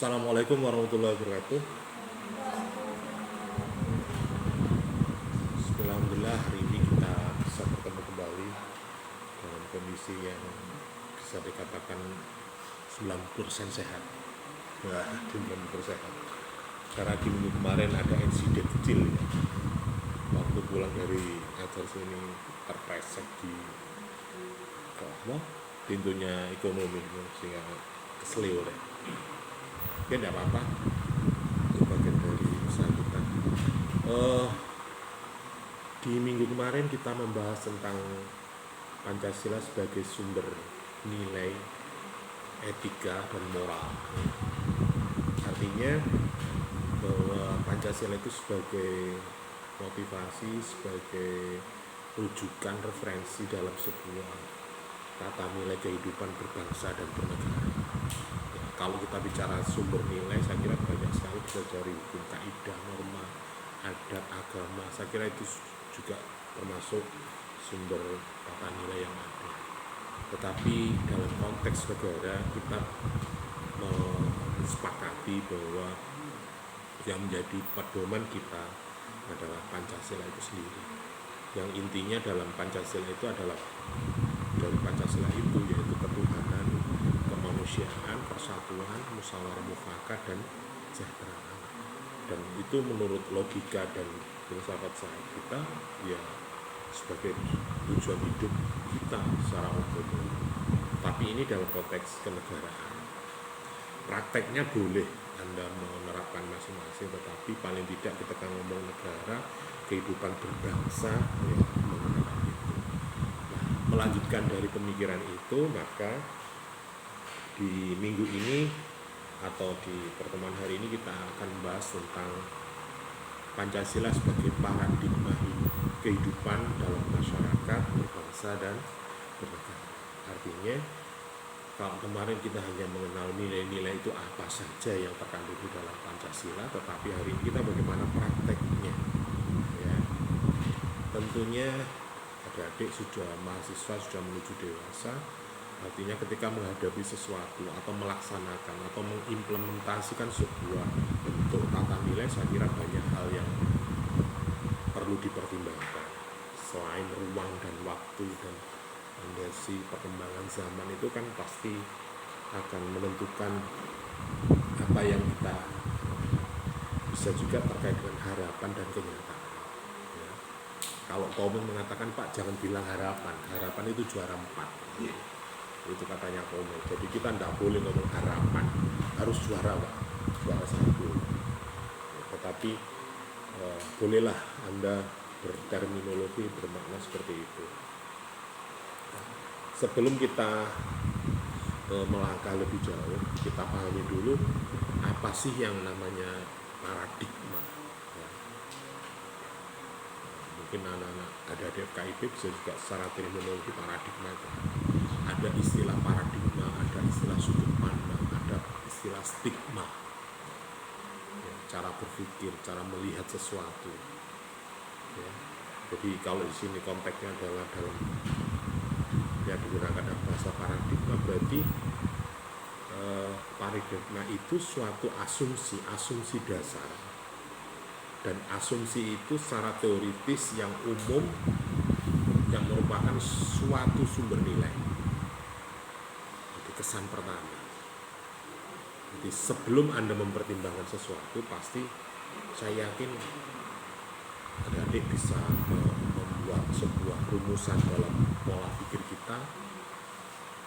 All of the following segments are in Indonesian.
Assalamualaikum warahmatullahi wabarakatuh. Alhamdulillah hari ini kita bisa bertemu kembali dalam kondisi yang bisa dikatakan 90% sehat. Nah, 90% sehat. Karena di minggu kemarin ada insiden kecil ya. Waktu pulang dari acara sini terpleset di pintunya ekonomi sehingga keselio deh. Oke, tidak apa-apa. Itu bagian dari usaha kita. Di minggu kemarin kita membahas tentang Pancasila sebagai sumber nilai etika dan moral. Artinya bahwa Pancasila itu sebagai motivasi, sebagai rujukan referensi dalam sebuah tata nilai kehidupan berbangsa dan bernegara. Ya, kalau kita bicara sumber nilai, saya kira banyak sekali bisa dari hukum kaidah, norma, adat, agama. Saya kira itu juga termasuk sumber tata nilai yang ada. Tetapi dalam konteks negara kita mensepakati bahwa yang menjadi pedoman kita adalah Pancasila itu sendiri. Yang intinya dalam Pancasila itu adalah dari Pancasila itu yaitu ketuhanan, kemanusiaan, persatuan, musyawarah mufakat dan kesejahteraan. Dan itu menurut logika dan filsafat saya kita ya sebagai tujuan hidup kita secara umum. Tapi ini dalam konteks kenegaraan. Prakteknya boleh Anda menerapkan masing-masing, tetapi paling tidak kita kan ngomong negara, kehidupan berbangsa ya menggunakan itu. Nah, melanjutkan dari pemikiran itu, maka di minggu ini atau di pertemuan hari ini kita akan membahas tentang Pancasila sebagai paradigma kehidupan dalam masyarakat, berbangsa dan bernegara. Artinya kalau kemarin kita hanya mengenal nilai-nilai itu apa saja yang terkandung di dalam Pancasila, tetapi hari ini kita bagaimana prakteknya. Ya, tentunya adik-adik mahasiswa sudah menuju dewasa. Artinya ketika menghadapi sesuatu atau melaksanakan atau mengimplementasikan sebuah bentuk tata nilai, saya kira banyak hal yang perlu dipertimbangkan. Selain ruang dan waktu dan kondisi perkembangan zaman itu kan pasti akan menentukan apa yang kita bisa juga terkait dengan harapan dan kenyataan. Ya. Kalau Komeng mengatakan Pak jangan bilang harapan, harapan itu juara 4. Ya. Itu katanya Komeng. Jadi kita tidak boleh ngomong harapan, harus juara Pak, juara 1. Ya, tetapi bolehlah Anda berterminologi bermakna seperti itu. Sebelum kita melangkah lebih jauh, kita pahami dulu apa sih yang namanya paradigma. Ya. Mungkin anak-anak ada FKIP bisa juga secara terminologi paradigma itu. Ada istilah paradigma, ada istilah sudut pandang, ada istilah stigma. Ya, cara berpikir, cara melihat sesuatu. Ya. Jadi kalau di sini konteksnya adalah dalam yang digunakan bahasa paradigma, berarti paradigma itu suatu asumsi dasar, dan asumsi itu secara teoritis yang umum yang merupakan suatu sumber nilai. Jadi kesan pertama. Jadi sebelum Anda mempertimbangkan sesuatu, pasti saya yakin adik-adik bisa membuat sebuah rumusan dalam pola pikir kita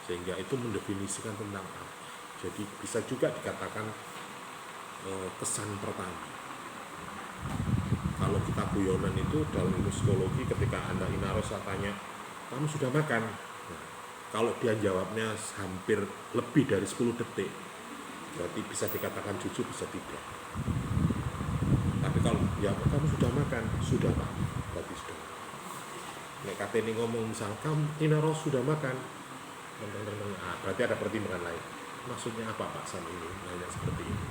sehingga itu mendefinisikan tentang apa. Jadi bisa juga dikatakan kesan pertama. Kalau kita guyonan itu dalam ilmu psikologi, ketika Anda inaros tanya kamu sudah makan, nah, kalau dia jawabnya hampir lebih dari 10 detik berarti bisa dikatakan jujur, bisa tidak. Tapi kalau ya kamu sudah makan, sudah Pak, berarti sudah. Nek kate ini ngomong misal kamu inaros sudah makan, berarti ada pertimbangan lain. Maksudnya apa Pak Sam ini? Nanya seperti ini.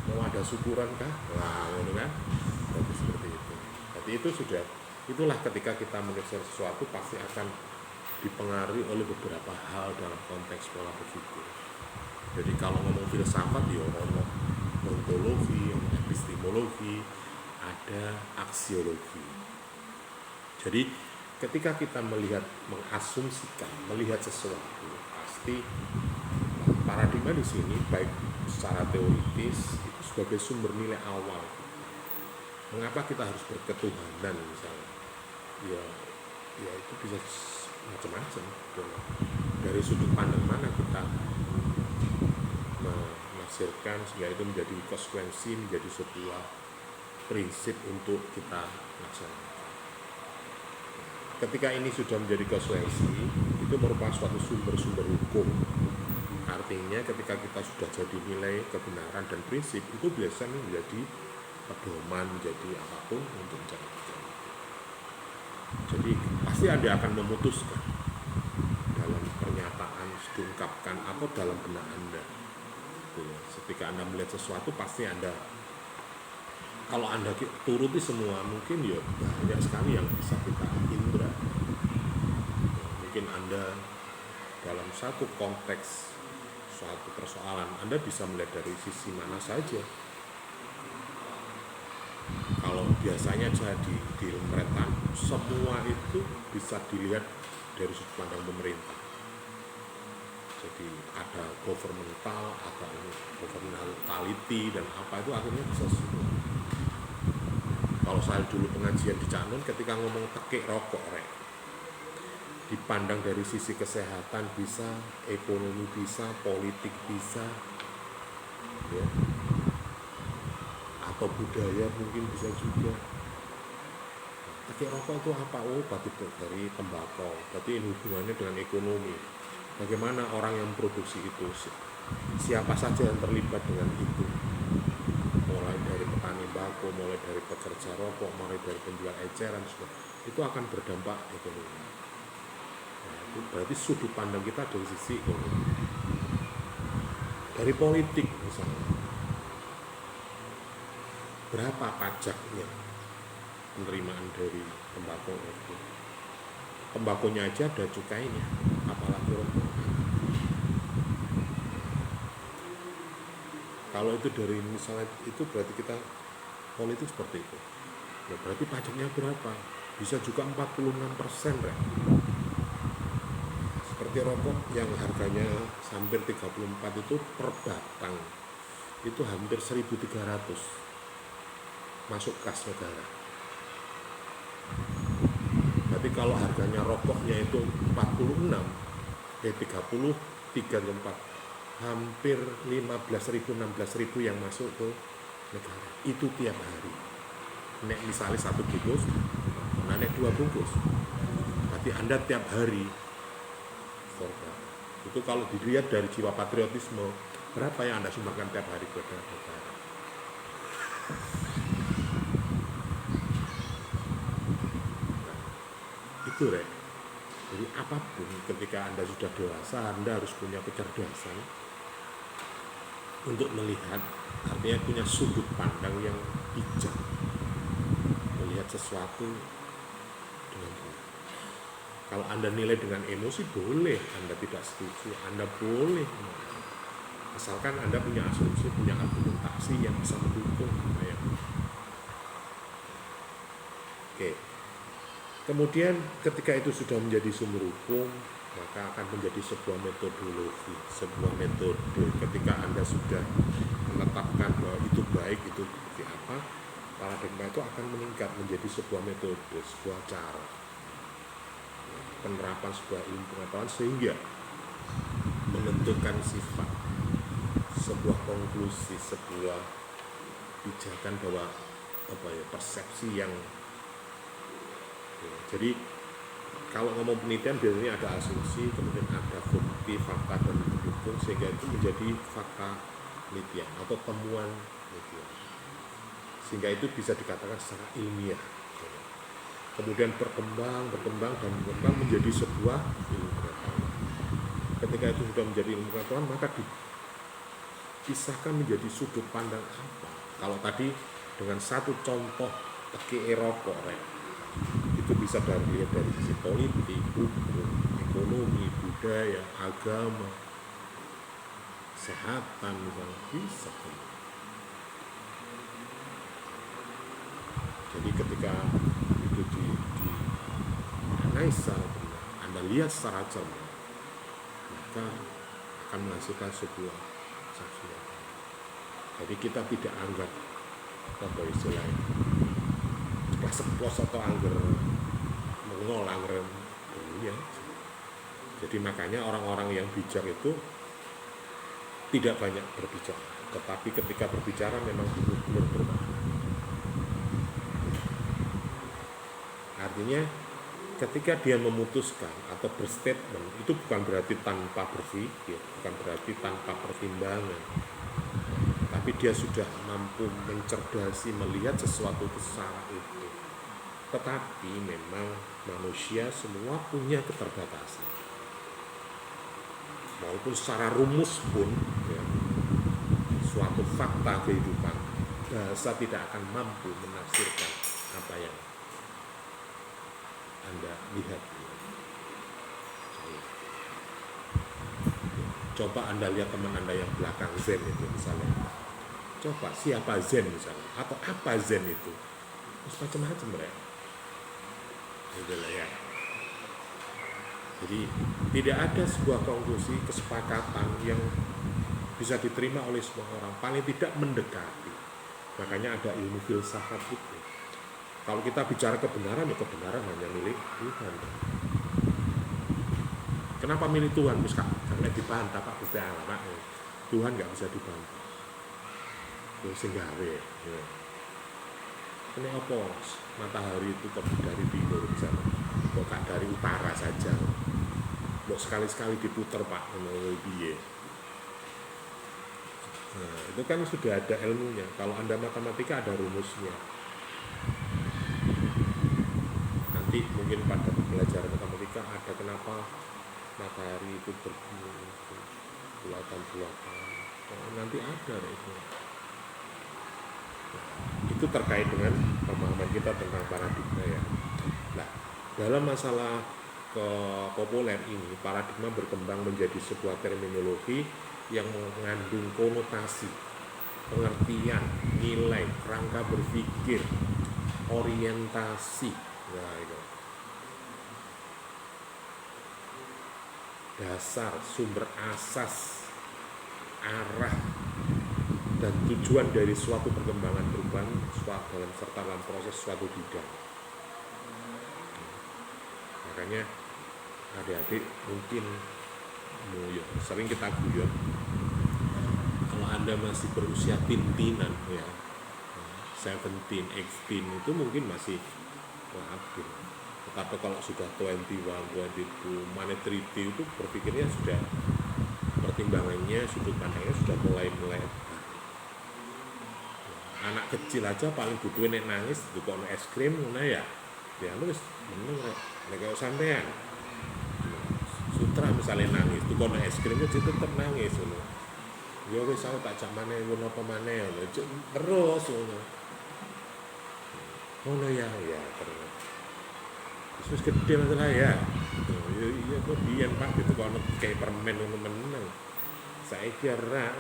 Mau ada syukuran kah? Wah, kan? Berarti seperti itu. Jadi itu sudah, itulah ketika kita menyelesaikan sesuatu pasti akan dipengaruhi oleh beberapa hal dalam konteks pola berpikir. Jadi kalau ngomong filsafat ya ngomong teologi, ada epistemologi, ada aksiologi. Jadi ketika kita mengasumsikan, melihat sesuatu, pasti paradigma di sini baik secara teoritis itu sebagai sumber nilai awal. Mengapa kita harus berketuhanan misalnya? Ya itu bisa macam-macam. Dari sudut pandang mana kita menafsirkan sehingga itu menjadi konsekuensi, menjadi sebuah prinsip untuk kita laksanakan. Ketika ini sudah menjadi konsekuensi, itu merupakan suatu sumber-sumber hukum. Artinya ketika kita sudah jadi nilai kebenaran dan prinsip, itu biasanya menjadi pedoman, menjadi apapun untuk mencari. Jadi pasti Anda akan memutuskan dalam pernyataan diungkapkan atau dalam benak Anda. Ketika Anda melihat sesuatu, pasti Anda, kalau Anda turuti semua, mungkin ya banyak sekali yang bisa kita indra. Mungkin Anda dalam satu konteks, suatu persoalan, Anda bisa melihat dari sisi mana saja. Kalau biasanya jadi di pemerintahan, semua itu bisa dilihat dari sudut pandang pemerintah. Jadi ada governmental, ada governmentality dan apa itu akhirnya bisa semua. Kalau saya dulu pengajian di Cak Nun, ketika ngomong tekik rokok, dipandang dari sisi kesehatan bisa, ekonomi bisa, politik bisa, ya, atau budaya mungkin bisa juga. Tekik rokok itu apa? Oh, berarti dari tembakau, berarti ini hubungannya dengan ekonomi. Bagaimana orang yang memproduksi itu, siapa saja yang terlibat dengan itu, mulai dari petani bako, mulai dari pekerja rokok, mulai dari penjual eceran, itu akan berdampak ekonomi. Nah, itu berarti sudut pandang kita dari sisi ekonomi. Dari politik misalnya, berapa pajaknya penerimaan dari tembakau itu? Tembakonya aja ada cukainya, apalagi rokok. Kalau itu dari misalnya itu berarti kita politik seperti itu. Ya berarti pajaknya berapa? Bisa juga 46%, Rek. Seperti rokok yang harganya hampir 34 itu per batang itu hampir 1.300 masuk kas negara. Tapi kalau harganya rokoknya itu 46, 33 ke 4, hampir 15.000, 16.000 yang masuk ke negara. Itu tiap hari. Nek misalnya 1 bungkus, nek 2 bungkus. Berarti Anda tiap hari korban. Itu kalau dilihat dari jiwa patriotisme, berapa yang Anda sumbangkan tiap hari kepada negara? Itu, Rek. Jadi apapun ketika Anda sudah dewasa, Anda harus punya kecerdasan untuk melihat, artinya punya sudut pandang yang bijak, melihat sesuatu dengan benar. Kalau Anda nilai dengan emosi, boleh Anda tidak setuju, Anda boleh, asalkan Anda punya asumsi, punya argumentasi yang bisa mendukung. Oke. Kemudian ketika itu sudah menjadi sumber hukum, maka akan menjadi sebuah metodologi, sebuah metode. Ketika Anda sudah menetapkan bahwa itu baik, itu seperti apa, paradigma itu akan meningkat menjadi sebuah metode, sebuah cara penerapan sebuah ilmu pengetahuan sehingga menentukan sifat, sebuah konklusi, sebuah pijakan bahwa persepsi yang jadi kalau ngomong penelitian biasanya ada asumsi, kemudian ada bukti, fakta dan pendukung, sehingga itu menjadi fakta penelitian atau temuan penelitian, sehingga itu bisa dikatakan secara ilmiah. Kemudian berkembang menjadi sebuah ilmu pengetahuan. Ketika itu sudah menjadi ilmu pengetahuan, maka dipisahkan menjadi sudut pandang apa. Kalau tadi dengan satu contoh teki rokok, itu bisa dari sisi politik, hukum, ekonomi, budaya, agama, kesehatan, misalnya bisa. Jadi ketika itu dianalisa secara benar, Anda lihat secara cermat, maka akan menghasilkan sebuah saksi yang baik. Jadi kita tidak anggap apa istilahnya kelas seplos atau angger mengol angger dunia. Jadi makanya orang-orang yang bijak itu tidak banyak berbicara, tetapi ketika berbicara memang benar-benar bermakna. Artinya ketika dia memutuskan atau berstatement itu bukan berarti tanpa berpikir, bukan berarti tanpa pertimbangan, tapi dia sudah mampu mencerdasi melihat sesuatu secara itu. Tetapi memang manusia semua punya keterbatasan, walaupun secara rumus pun ya, suatu fakta kehidupan bahasa tidak akan mampu menafsirkan apa yang Anda lihat. Coba Anda lihat teman Anda yang belakang Zen itu misalnya, coba siapa Zen misalnya, atau apa Zen itu, terus macam-macam mereka gitu lah ya. Jadi tidak ada sebuah konklusi kesepakatan yang bisa diterima oleh semua orang, paling tidak mendekati. Makanya ada ilmu filsafat itu. Kalau kita bicara kebenaran, ya kebenaran hanya milik Tuhan. Kenapa milik Tuhan? Karena dibantah Pak Gusti Allah. Tuhan nggak bisa dibantah. Itu singgawe. Ya. Ini apa? Matahari itu terbit dari timur misalnya. Kok dari utara saja. Kok sekali-sekali diputar Pak. Nah, itu kan sudah ada ilmunya. Kalau Anda matematika ada rumusnya. Nanti mungkin pada pembelajaran matematika ada kenapa matahari itu bulatan-bulatan. Nanti ada itu. Nah, itu terkait dengan pemahaman kita tentang paradigma ya. Nah, dalam masalah populer ini, paradigma berkembang menjadi sebuah terminologi yang mengandung konotasi, pengertian, nilai, kerangka berpikir, orientasi, nah, itu. Dasar, sumber asas, arah, dan tujuan dari suatu perkembangan perubahan serta dalam proses suatu bidang. Makanya adik-adik mungkin sering kita guyon, kalau Anda masih berusia tintinan ya, 17, 18 itu mungkin masih labil. Tetapi kalau sudah 21, 22, maturity itu berpikirnya sudah, pertimbangannya, sudut pandangnya sudah mulai anak kecil aja paling butuh nek nangis tukokno es krim ngono ya lu wis meneng nek kaya sampean Sutra misalnya nangis tukokno es krim itu tetep nangis ngono ya wis aku tak jak maneh ngono apa maneh terus ngono ya terus terus gede masalah ya iya kok biyen Pak gitu kono kayak permen ngono meneng saya kira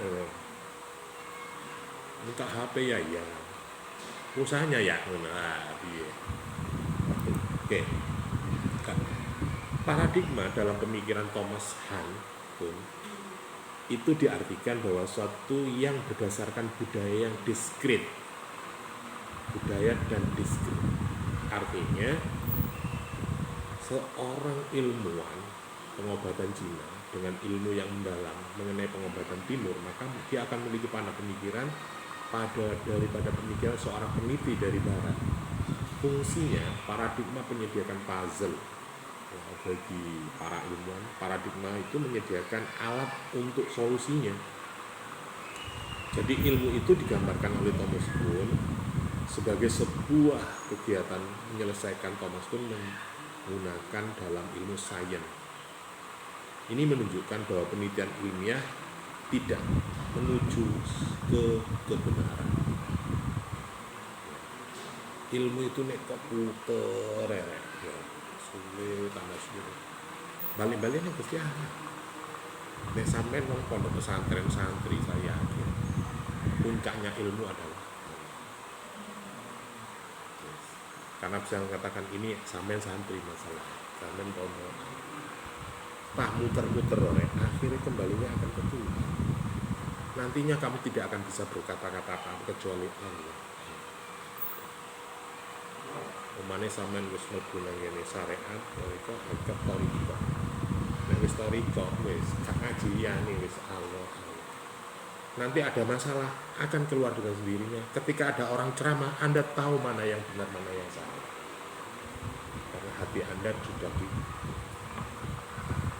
minta HP ya usahanya ya iya. Oke. Paradigma dalam pemikiran Thomas Hahn pun itu diartikan bahwa suatu yang berdasarkan budaya yang diskrit, budaya dan diskrit. Artinya seorang ilmuwan pengobatan Cina dengan ilmu yang mendalam mengenai pengobatan timur, maka dia akan memiliki pandangan pemikiran daripada pemikiran seorang peneliti dari barat. Fungsinya paradigma menyediakan puzzle bagi para ilmuwan. Paradigma itu menyediakan alat untuk solusinya. Jadi ilmu itu digambarkan oleh Thomas Kuhn sebagai sebuah kegiatan menyelesaikan. Thomas Kuhn menggunakan dalam ilmu sains. Ini menunjukkan bahwa penelitian ilmiah tidak menuju ke kebenaran. Ilmu itu nek kok puter ya, sulit tambah sulit. Balik-balik nek Gusti Allah. Nek sampean nang pondok pesantren santri saya yakin puncaknya ilmu adalah Karena bisa mengatakan ini sampean santri masalah, sampean tono. Pak muter-muter akhirnya kembalinya akan ke Tuhan. Nantinya kamu tidak akan bisa berkata-kata apa kecuali Allah. Umane sampean wis mlebu nang ngene syariat, mereka hakikat toriko. Nek wis toriko wis kajiane wis Allah. Nanti ada masalah akan keluar dengan sendirinya. Ketika ada orang ceramah, Anda tahu mana yang benar, mana yang salah. Karena hati Anda sudah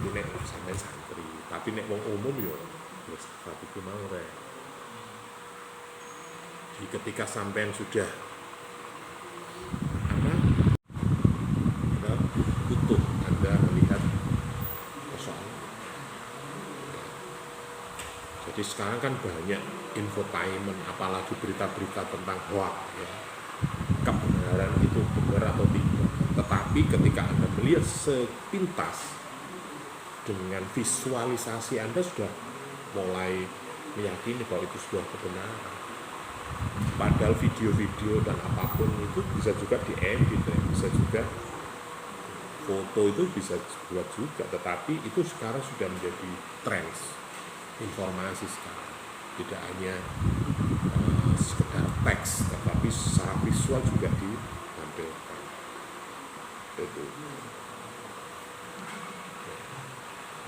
nek sampean santri, tapi nek wong umum yo wis hatiku mau rek. Jadi ketika sampean sudah utuh Anda melihat persoalan. Jadi sekarang kan banyak infotainment, apalagi berita-berita tentang hoax ya. Kebenaran itu benar atau tidak. Tetapi ketika Anda melihat sepintas dengan visualisasi Anda sudah mulai meyakini bahwa itu sebuah kebenaran. Padahal video-video dan apapun itu bisa juga diedit, bisa juga foto itu bisa dibuat juga, tetapi itu sekarang sudah menjadi trends informasi sekarang. Tidak hanya sekedar teks, tetapi secara visual juga ditampilkan. Itu.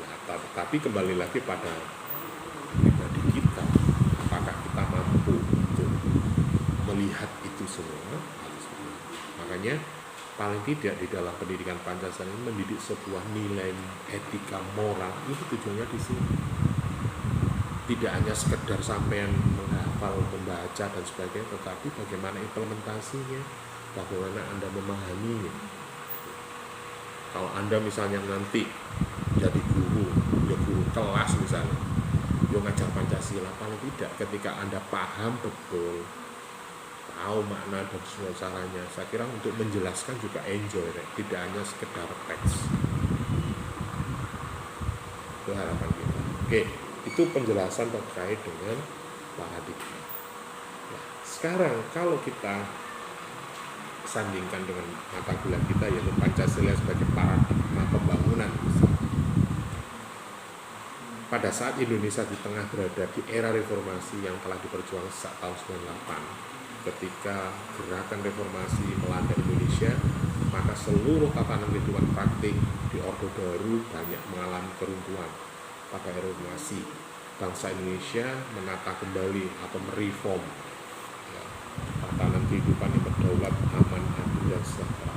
Nah, tapi kembali lagi pada pribadi kita, apakah kita mampu untuk melihat itu semua? Makanya paling tidak di dalam pendidikan Pancasila ini mendidik sebuah nilai etika moral, itu tujuannya di sini. Tidak hanya sekedar sampean menghafal, membaca dan sebagainya, tetapi bagaimana implementasinya, bagaimana Anda memahaminya. Kalau Anda misalnya nanti jadi guru, ya guru kelas misalnya, yang ngajar Pancasila, paling tidak ketika Anda paham betul, tahu makna dan semua caranya, saya kira untuk menjelaskan juga enjoy, tidak hanya sekedar teks. Itu harapan kita. Oke, itu penjelasan terkait dengan paradigma. Nah, sekarang kalau kita sandingkan dengan mata kuliah kita, yaitu Pancasila sebagai paradigma pembangunan. Pada saat Indonesia di tengah berada di era reformasi yang telah diperjuangkan sejak tahun 98, ketika gerakan reformasi melanda Indonesia, maka seluruh tatanan kehidupan praktik di Orde Baru banyak mengalami keruntuhan. Pada reformasi, bangsa Indonesia menata kembali atau mereform ya, tatanan kehidupan yang berdaulat, aman, adil, dan sejahtera.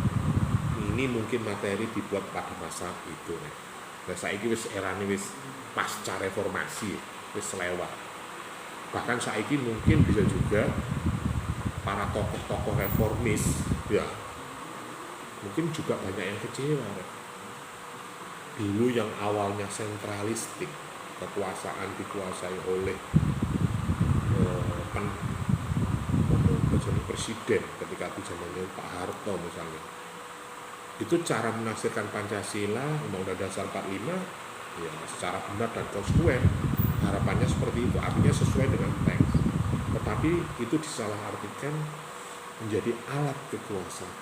Ini mungkin materi dibuat pada masa itu. Nah, saiki wis erane wis pasca reformasi, wis lewat. Bahkan saiki mungkin bisa juga para tokoh-tokoh reformis ya mungkin juga banyak yang kecewa. Dulu yang awalnya sentralistik, kekuasaan dikuasai oleh presiden ketika itu zamannya Pak Harto misalnya, itu cara menafsirkan Pancasila, Undang-Undang Dasar 45 ya secara benar dan konsekuen, harapannya seperti itu, artinya sesuai dengan teks, tetapi itu disalahartikan menjadi alat kekuasaan.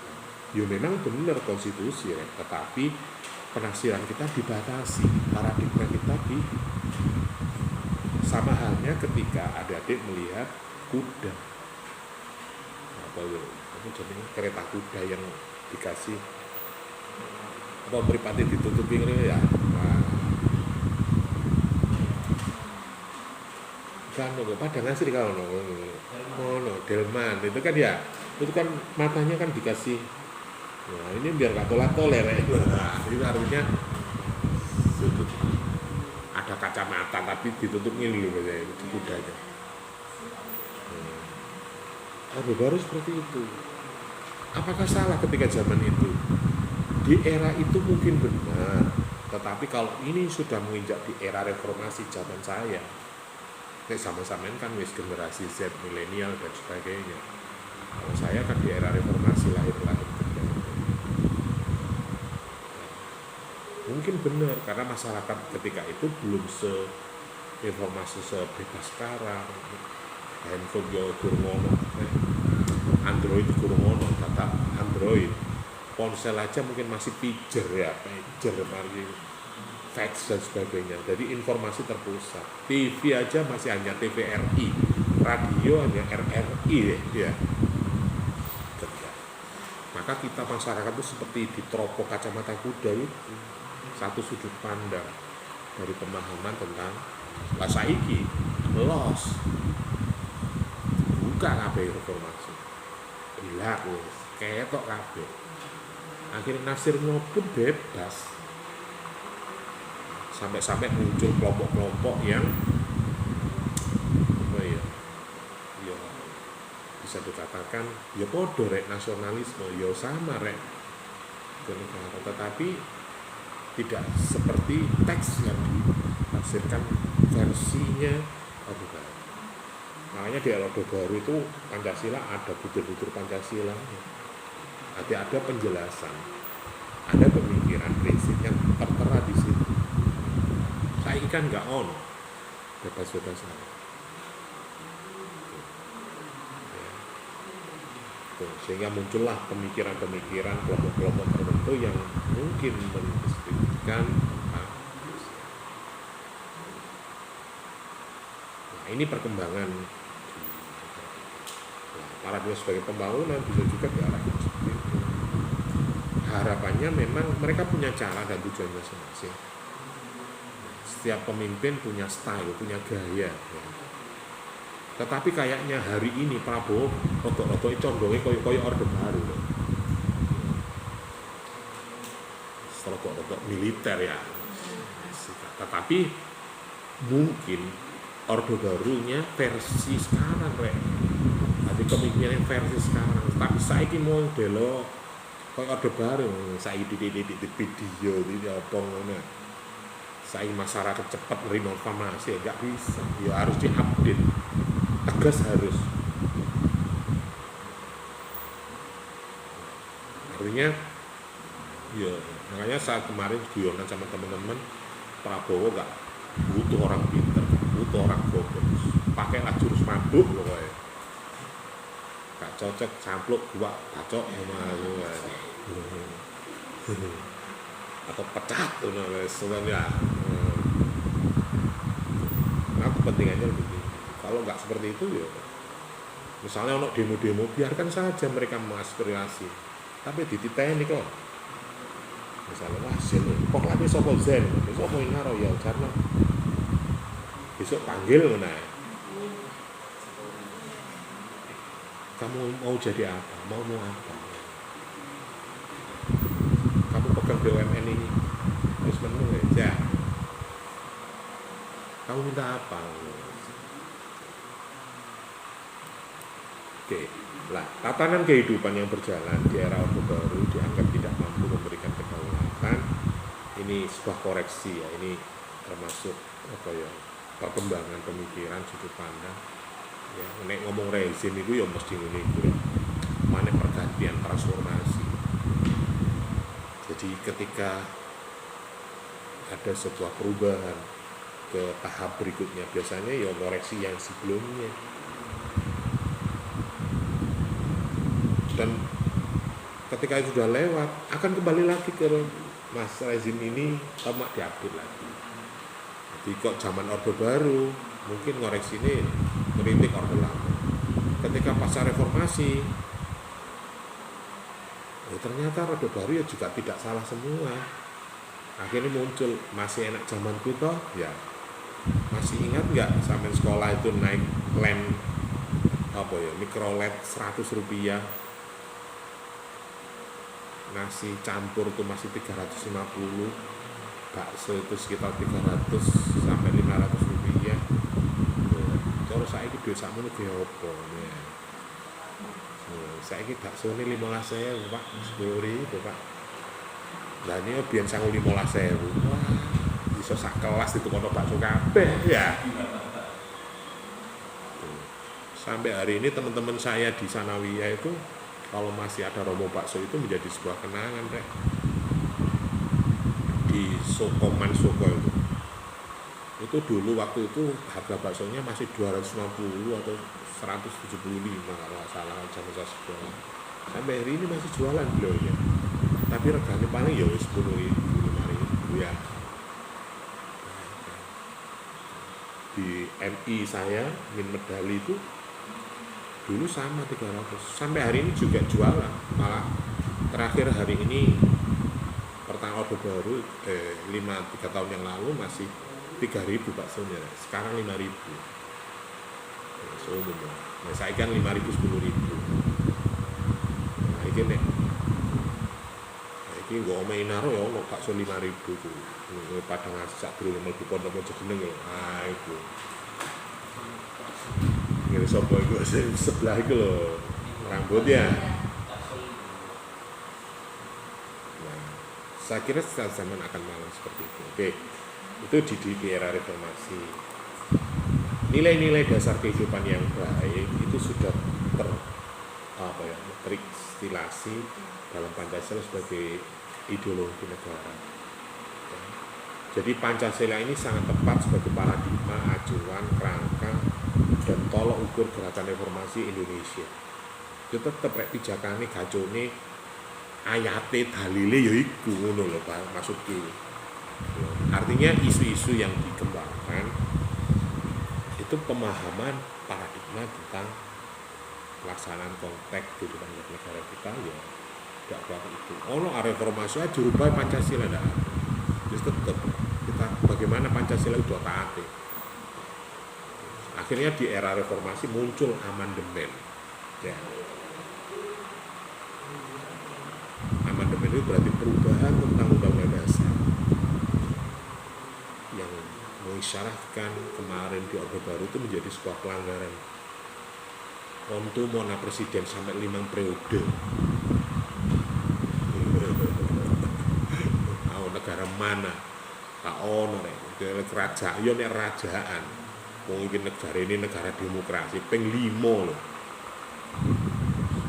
Ya memang benar konstitusi ya, tetapi penafsiran kita dibatasi, paradigma kita di sama halnya ketika adik-adik melihat kuda apa jadi kereta kuda yang dikasih apa mripate ditutupi ngene ya. Kan kok padang asri kalau ngono delman itu kan ya, itu kan matanya kan dikasih. Nah, ini biar gak tolak-toler ya. Nah, itu artinya ada kacamata tapi ditutup ini loh ya, itu kudanya. Orde Baru seperti itu. Apakah salah ketika zaman itu? Di era itu mungkin benar, tetapi kalau ini sudah menginjak di era reformasi zaman saya, sama-sama kan wis generasi Z, milenial dan sebagainya. Kalau saya kan di era reformasi lahir. Mungkin benar karena masyarakat ketika itu belum informasi sebebas sekarang, handphone yo durung Android kurang ono, data Android. Ponsel aja mungkin masih pager ya, mari fax dan sebagainya. Jadi informasi terpusat. TV aja masih hanya TVRI, radio hanya RRI ya. Maka kita masyarakat itu seperti diteropong kacamata kuda itu, satu sudut pandang dari pemahaman tentang lah saiki los buka kabeh reformasi gelap wis ketok kabeh. Akhirnya nasirnya pun bebas, sampai muncul kelompok-kelompok yang apa ya bisa dikatakan ya podo rek nasionalisme, ya sama rek ke negara, tetapi tidak seperti teks yang ditafsirkan versinya Orde Baru. Makanya di Orde Baru itu Pancasila ada butir-butir Pancasila, ada penjelasan, ada pemikiran, prinsip yang tertera di situ. Saya kan nggak ono bebas-bebasan. Sehingga muncullah pemikiran-pemikiran kelompok-kelompok tertentu yang mungkin mendiskreditkan. Nah, ini perkembangan paradigma sebagai pembangunan bisa juga diarahkan seperti itu. Harapannya memang mereka punya cara dan tujuan masing-masing. Setiap pemimpin punya style, punya gaya ya. Tetapi kayaknya hari ini Prabowo rodok-rodok condongnya koyo Orde Baru loh. Rodok-rodok militer ya. Tetapi mungkin Orde Barunya versi sekarang rek. Jadi kemungkinan versi sekarang. Tapi saiki mau delo koyo Orde Baru, saiki di video di apa ngono. Saiki masyarakat cepat nerima informasi enggak bisa. Ya harus diupdate. Tegas harus. Artinya ya makanya saat kemarin guyonan sama teman-teman, Prabowo gak butuh orang pinter, butuh orang goblok, pakailah jurus mabuk pokoknya. Gak cocok campluk gua bacok sama atau pecat sebenarnya. Nah kepentingannya begini. Kalau nggak seperti itu ya, misalnya untuk demo-demo biarkan saja mereka mengaspirasi, tapi dititeni kok. Misalnya hasil, kok lagi sopo zen, besok mau ngaro ya karena besok panggil mana? Kamu mau jadi apa? Mau apa? Kamu pegang BUMN ini, terus menurut ya. Kamu minta apa? Oke, lah tatanan kehidupan yang berjalan di era Orde Baru dianggap tidak mampu memberikan kedaulatan. Ini sebuah koreksi ya, ini termasuk apa ya perkembangan pemikiran sudut pandang. Ya, nek ngomong rezim itu ya mesti ini mana pergantian transformasi. Jadi ketika ada sebuah perubahan ke tahap berikutnya biasanya ya koreksi yang sebelumnya. Dan ketika itu sudah lewat akan kembali lagi ke masa rezim ini tomak diupdate lagi. Jadi kok zaman Orde Baru mungkin ngoreksi ini kritik Orde Lama. Ketika pasca reformasi ya ternyata Orde Baru ya juga tidak salah semua. Akhirnya muncul masih enak zamanku toh ya. Masih ingat nggak sampai sekolah itu naik lem apa ya mikro LED 100 rupiah, nasi campur itu masih 350, bakso itu sekitar 300 sampai 500 rupiah. Cara saya ini biasa mau ke apa ya. Saya ini bakso ini 15.000 Pak, 10.000 Pak. Nah ini biar sangu 15.000. Wah, bisa sak kelas itu kono bakso kabeh ya. Sampai hari ini teman-teman saya di Sanawiyah itu kalau masih ada romo bakso itu menjadi sebuah kenangan rek. Di Sokoman Soko itu Itu dulu waktu itu harga baksonya masih 250 atau 175 kalau nggak salah zaman saya sekolah. Sampai hari ini masih jualan beliau ya. Tapi regane paling ya 10.000, 5.000 ya. Di MI saya Min Medali itu dulu sama 300. Sampai hari ini juga jualan. Malah terakhir hari ini pertama Orde Baru 3 tahun yang lalu masih 3.000 baksonya. Sekarang 5.000. Seumum. Nah, saya kan 5.000 10.000. Nah, ini nek iki nggo omahe naro ya ono bakso 5.000 tuh. Padang sak durung mlebu pondok Mojogeneng ya. Ah iku. Ngene sapa iku sebelah iku lho. Rambut ya. Nah, saya kira zaman akan malam seperti itu. Oke. Itu di era reformasi. Nilai-nilai dasar kehidupan yang baik itu sudah terinstilasi dalam Pancasila sebagai ideologi negara. Jadi Pancasila ini sangat tepat sebagai paradigma, acuan, kerangka, dan tolok ukur gerakan reformasi Indonesia. Itu tetap pijakane gacone ayate dalile ya iku ngono lho Pak maksudku. Artinya isu-isu yang dikembangkan itu pemahaman paradigma tentang pelaksanaan konteks kehidupan negara kita ya tidak kuat itu. Ono reformasi aja dirubah Pancasila ndak ada. Jadi tetap kita bagaimana Pancasila itu taati. Akhirnya di era reformasi muncul amandemen. Ya. Amandemen itu berarti perubahan tentang Undang-Undang Dasar yang mengisyaratkan kemarin di Orde Baru itu menjadi sebuah pelanggaran. Untuk mana presiden sampai 5 periode. Negara mana? Tak ono nek kerajaan, yo nek kerajaan. Mungkin negara ini negara demokrasi, ping 5 loh.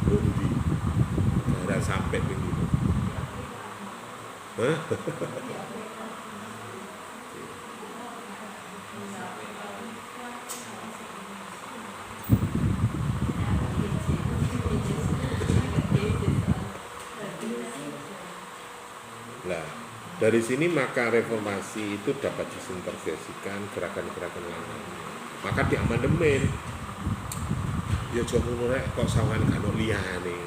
Bundi. Negara sampai ping 5. Hah? Dari sini maka reformasi itu dapat disintegrasikan gerakan-gerakan lain. Maka di amandemen ya jomo rek kok sawan kano liyane.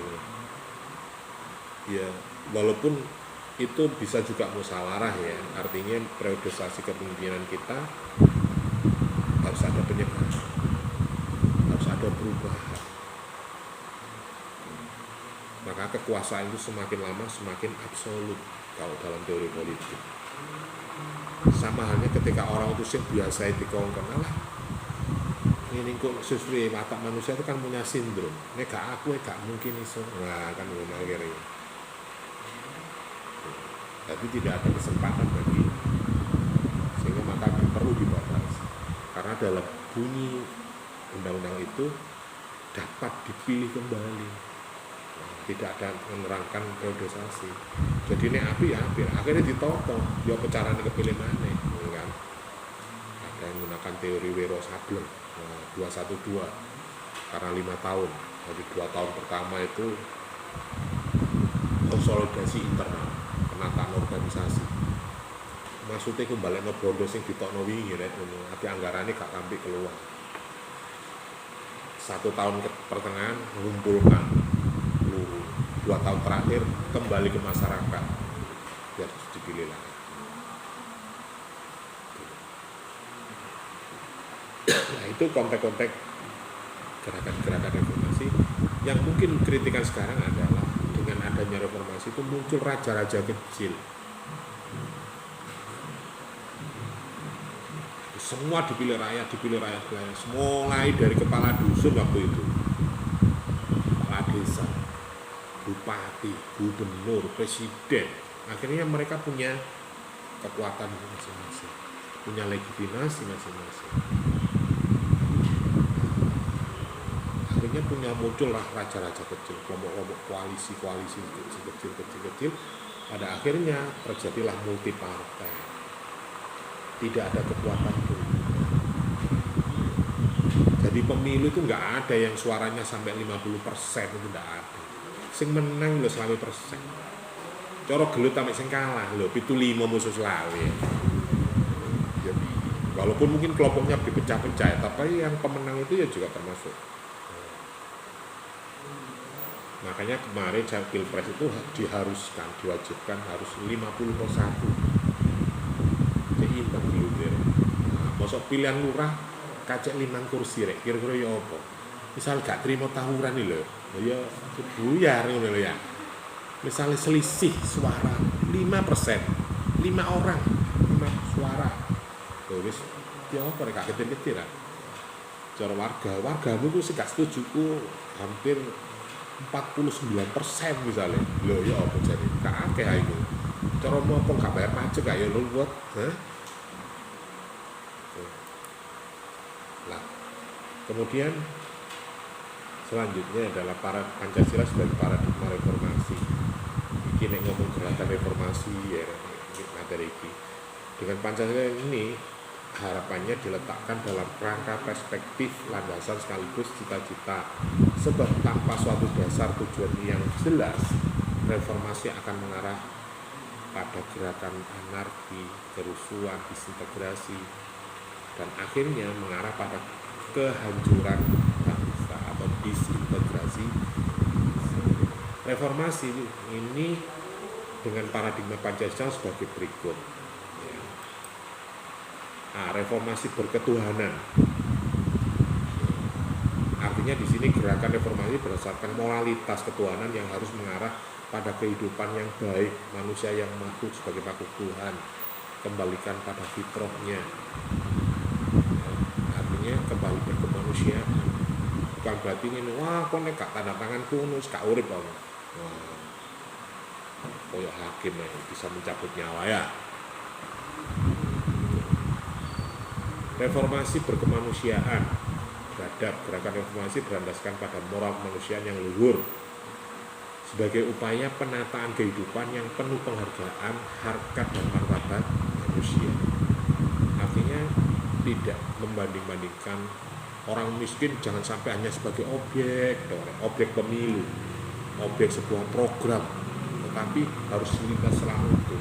Ya walaupun itu bisa juga musyawarah ya, artinya periodisasi kepemimpinan kita harus ada penyebaran, harus ada perubahan. Maka kekuasaan itu semakin lama semakin absolut. Kalau dalam teori politik sama halnya ketika orang itu sih biasa dikongkon lah ini kok sesuai mata manusia itu kan punya sindrom ini gak aku gak mungkin iso nah kan akhirnya tapi tidak ada kesempatan bagi sehingga maka perlu dibatasi karena dalam bunyi undang-undang itu dapat dipilih kembali. Tidak ada menerangkan periodisasi. Jadi ini api akhirnya ditotong. Dia pecarane kepilih mana, kan? Ada yang menggunakan teori Wiro Sableng 212 karena 5 tahun. Jadi 2 tahun pertama itu konsolidasi internal, penataan organisasi. Maksudnya kembali no bondo sing ditokno wingi rek ngono. Ati anggarane gak sampai keluar. 1 tahun pertengahan mengumpulkan 2 tahun terakhir kembali ke masyarakat biar dipilih lagi. Nah itu konteks-konteks gerakan-gerakan reformasi yang mungkin kritikan sekarang adalah dengan adanya reformasi itu muncul raja-raja kecil. Semua dipilih rakyat, mulai dari kepala dusun waktu itu, kepala desa, bupati, gubernur, presiden. Akhirnya mereka punya kekuatan masing-masing, punya legitimasi masing-masing. Akhirnya muncullah raja-raja kecil, kelompok-kelompok koalisi-koalisi kecil-kecil. Pada akhirnya terjadilah multi partai. Tidak ada kekuatan Jadi pemilu itu nggak ada yang suaranya sampai 50%, itu nggak ada. Sing menang lho 100%. Cara gelut sampai sing kalah lho 75 musuh selawe. Ya, walaupun mungkin kelompoknya dipecah-pecah, tapi yang pemenang itu ya juga termasuk. Makanya kemarin Pilpres itu diharuskan, diwajibkan harus 50+1. Seimbang dulu ya. Masuk pilihan lurah kacek 5 kursi rek, kira-kira ya apa? Misal gak terima tawuran nih lho, ya buyar ngono lho ya. Misalnya selisih suara 5%, 5 orang, 5 suara. Terus ya apa rek ketir-ketir ah. Cara wargamu tuh sih gak setuju ku hampir 49% misalnya. Lho ya apa jadi? Gak akeh ae iku. Cara mau apa gak bayar pajak gak ya lu buat, Nah, kemudian selanjutnya adalah para Pancasila sebagai paradigma reformasi. Iki nek ngomong gerakan reformasi ya materi iki. Dengan Pancasila ini harapannya diletakkan dalam rangka perspektif landasan sekaligus cita-cita, sebab tanpa suatu dasar tujuan yang jelas reformasi akan mengarah pada gerakan anarki, kerusuhan, disintegrasi, dan akhirnya mengarah pada kehancuran bangsa atau disintegrasi. Reformasi ini dengan paradigma Pancasila sebagai berikut. Nah, reformasi berketuhanan. Artinya di sini gerakan reformasi berdasarkan moralitas ketuhanan yang harus mengarah pada kehidupan yang baik, manusia yang makhluk sebagai makhluk Tuhan, kembalikan pada fitrahnya. Artinya kembali berkemanusiaan. Bukan berarti ini, wah kok nek gak tanda tangan kuno, gak urip kok. Wah, koyok hakim bisa mencabut nyawa ya. Reformasi berkemanusiaan beradab. Gerakan reformasi berlandaskan pada moral kemanusiaan yang luhur sebagai upaya penataan kehidupan yang penuh penghargaan, harkat dan martabat manusia. Artinya tidak membanding-bandingkan orang miskin, jangan sampai hanya sebagai objek pemilu, objek sebuah program, tetapi harus lintas selalu itu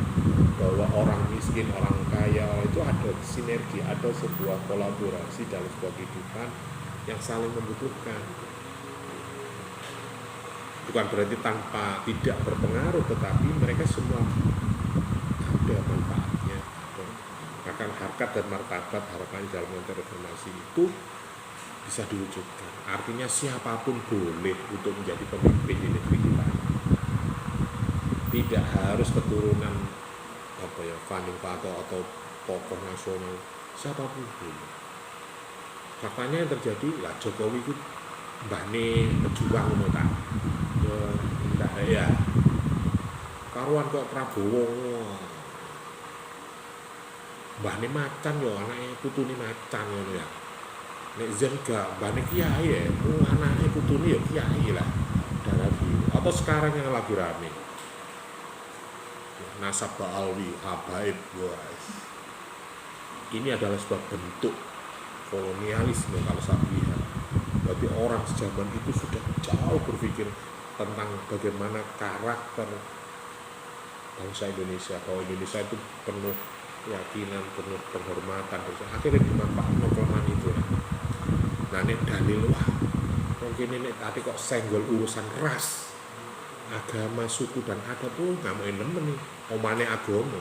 bahwa orang miskin, orang kaya itu ada sinergi, ada sebuah kolaborasi dalam sebuah kehidupan yang saling membutuhkan. Bukan berarti tanpa tidak berpengaruh, tetapi mereka semua ada manfaatnya. Bahkan harkat dan martabat harapan dalam konteks reformasi itu bisa diwujudkan. Artinya siapapun boleh untuk menjadi pemimpin di negeri kita. Tidak harus keturunan Fanning Fatto atau tokoh nasional, siapapun boleh. Faktanya yang terjadi lah Jokowi itu mbahne pejuang ngono ta. Ndak ya. Karuan kok Prabowo. Mbahne macan yo, anake putune macan ngono ya. Nek zen gak mbahne kiai ya, anake putune yo kiai lah. Darah biru. Atau sekarang yang lagi rame. Nasab Ba'alwi, habaib, guys. Ini adalah sebuah bentuk kolonialisme kalau saya lihat. Berarti orang zaman itu sudah jauh berpikir tentang bagaimana karakter bangsa Indonesia, bahwa Indonesia itu penuh keyakinan, penuh penghormatan. Akhirnya dimanfaatkan kelemahan itu. Nah ini dalil, wah mungkin ini tadi kok senggol urusan ras, agama, suku dan adat tuh nggak mau nemen nih, omane agama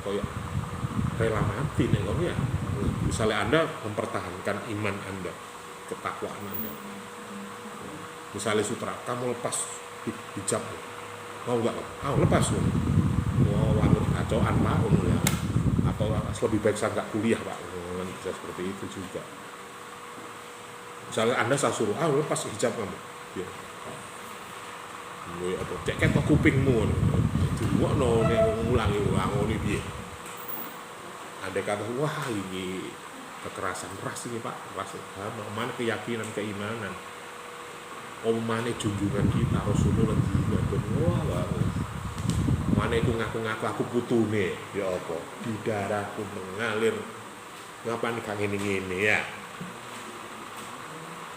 kayak rela mati nih kok ya. Misalnya Anda mempertahankan iman Anda, ketakwaan Anda, misalnya Sutra, kamu lepas hijab, mau nggak? Lepas loh. Mau wanut kacauan Pak ya, atau lebih baik saya nggak kuliah Pak, bisa seperti itu juga. Misalnya Anda saya suruh, lepas hijab kamu, ya. Apa cek ketok kupingmu, dua ngulangi ini dia. Ada kata, wah ini kekerasan ras ini Pak, ras agama, mana keyakinan, keimanan, mana junjungan kita Rasulullah dan wah, mana itu ngaku-ngaku aku putune, ya apa, di darahku mengalir Ngapa nih kang ini ya?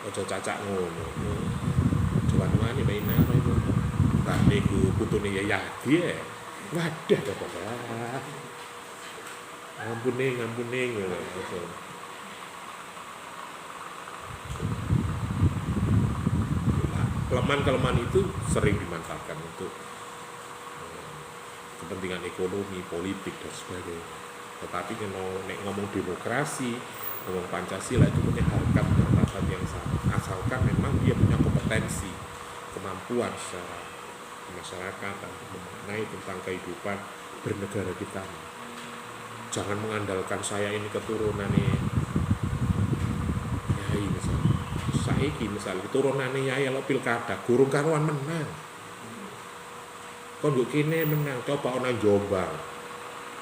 Ojo cacak ngono. Cuman wani main naro itu. Tak niku putune ya dia. Wadah dah. Ngampune ngono. Kelemahan-kelemahan itu sering dimanfaatkan untuk kepentingan ekonomi, politik dan sebagainya. Tetapi kalau ngomong demokrasi, ngomong Pancasila itu punya harkat dan martabat yang sama. Asalkan memang dia punya kompetensi, kemampuan secara masyarakat mengenai tentang kehidupan bernegara kita. Jangan mengandalkan saya ini keturunan nih, yai misalnya. Saiki misalnya keturunan nih yai lo pilkada, gurung karuan menang. Kok kene menang, coba orang Jombang.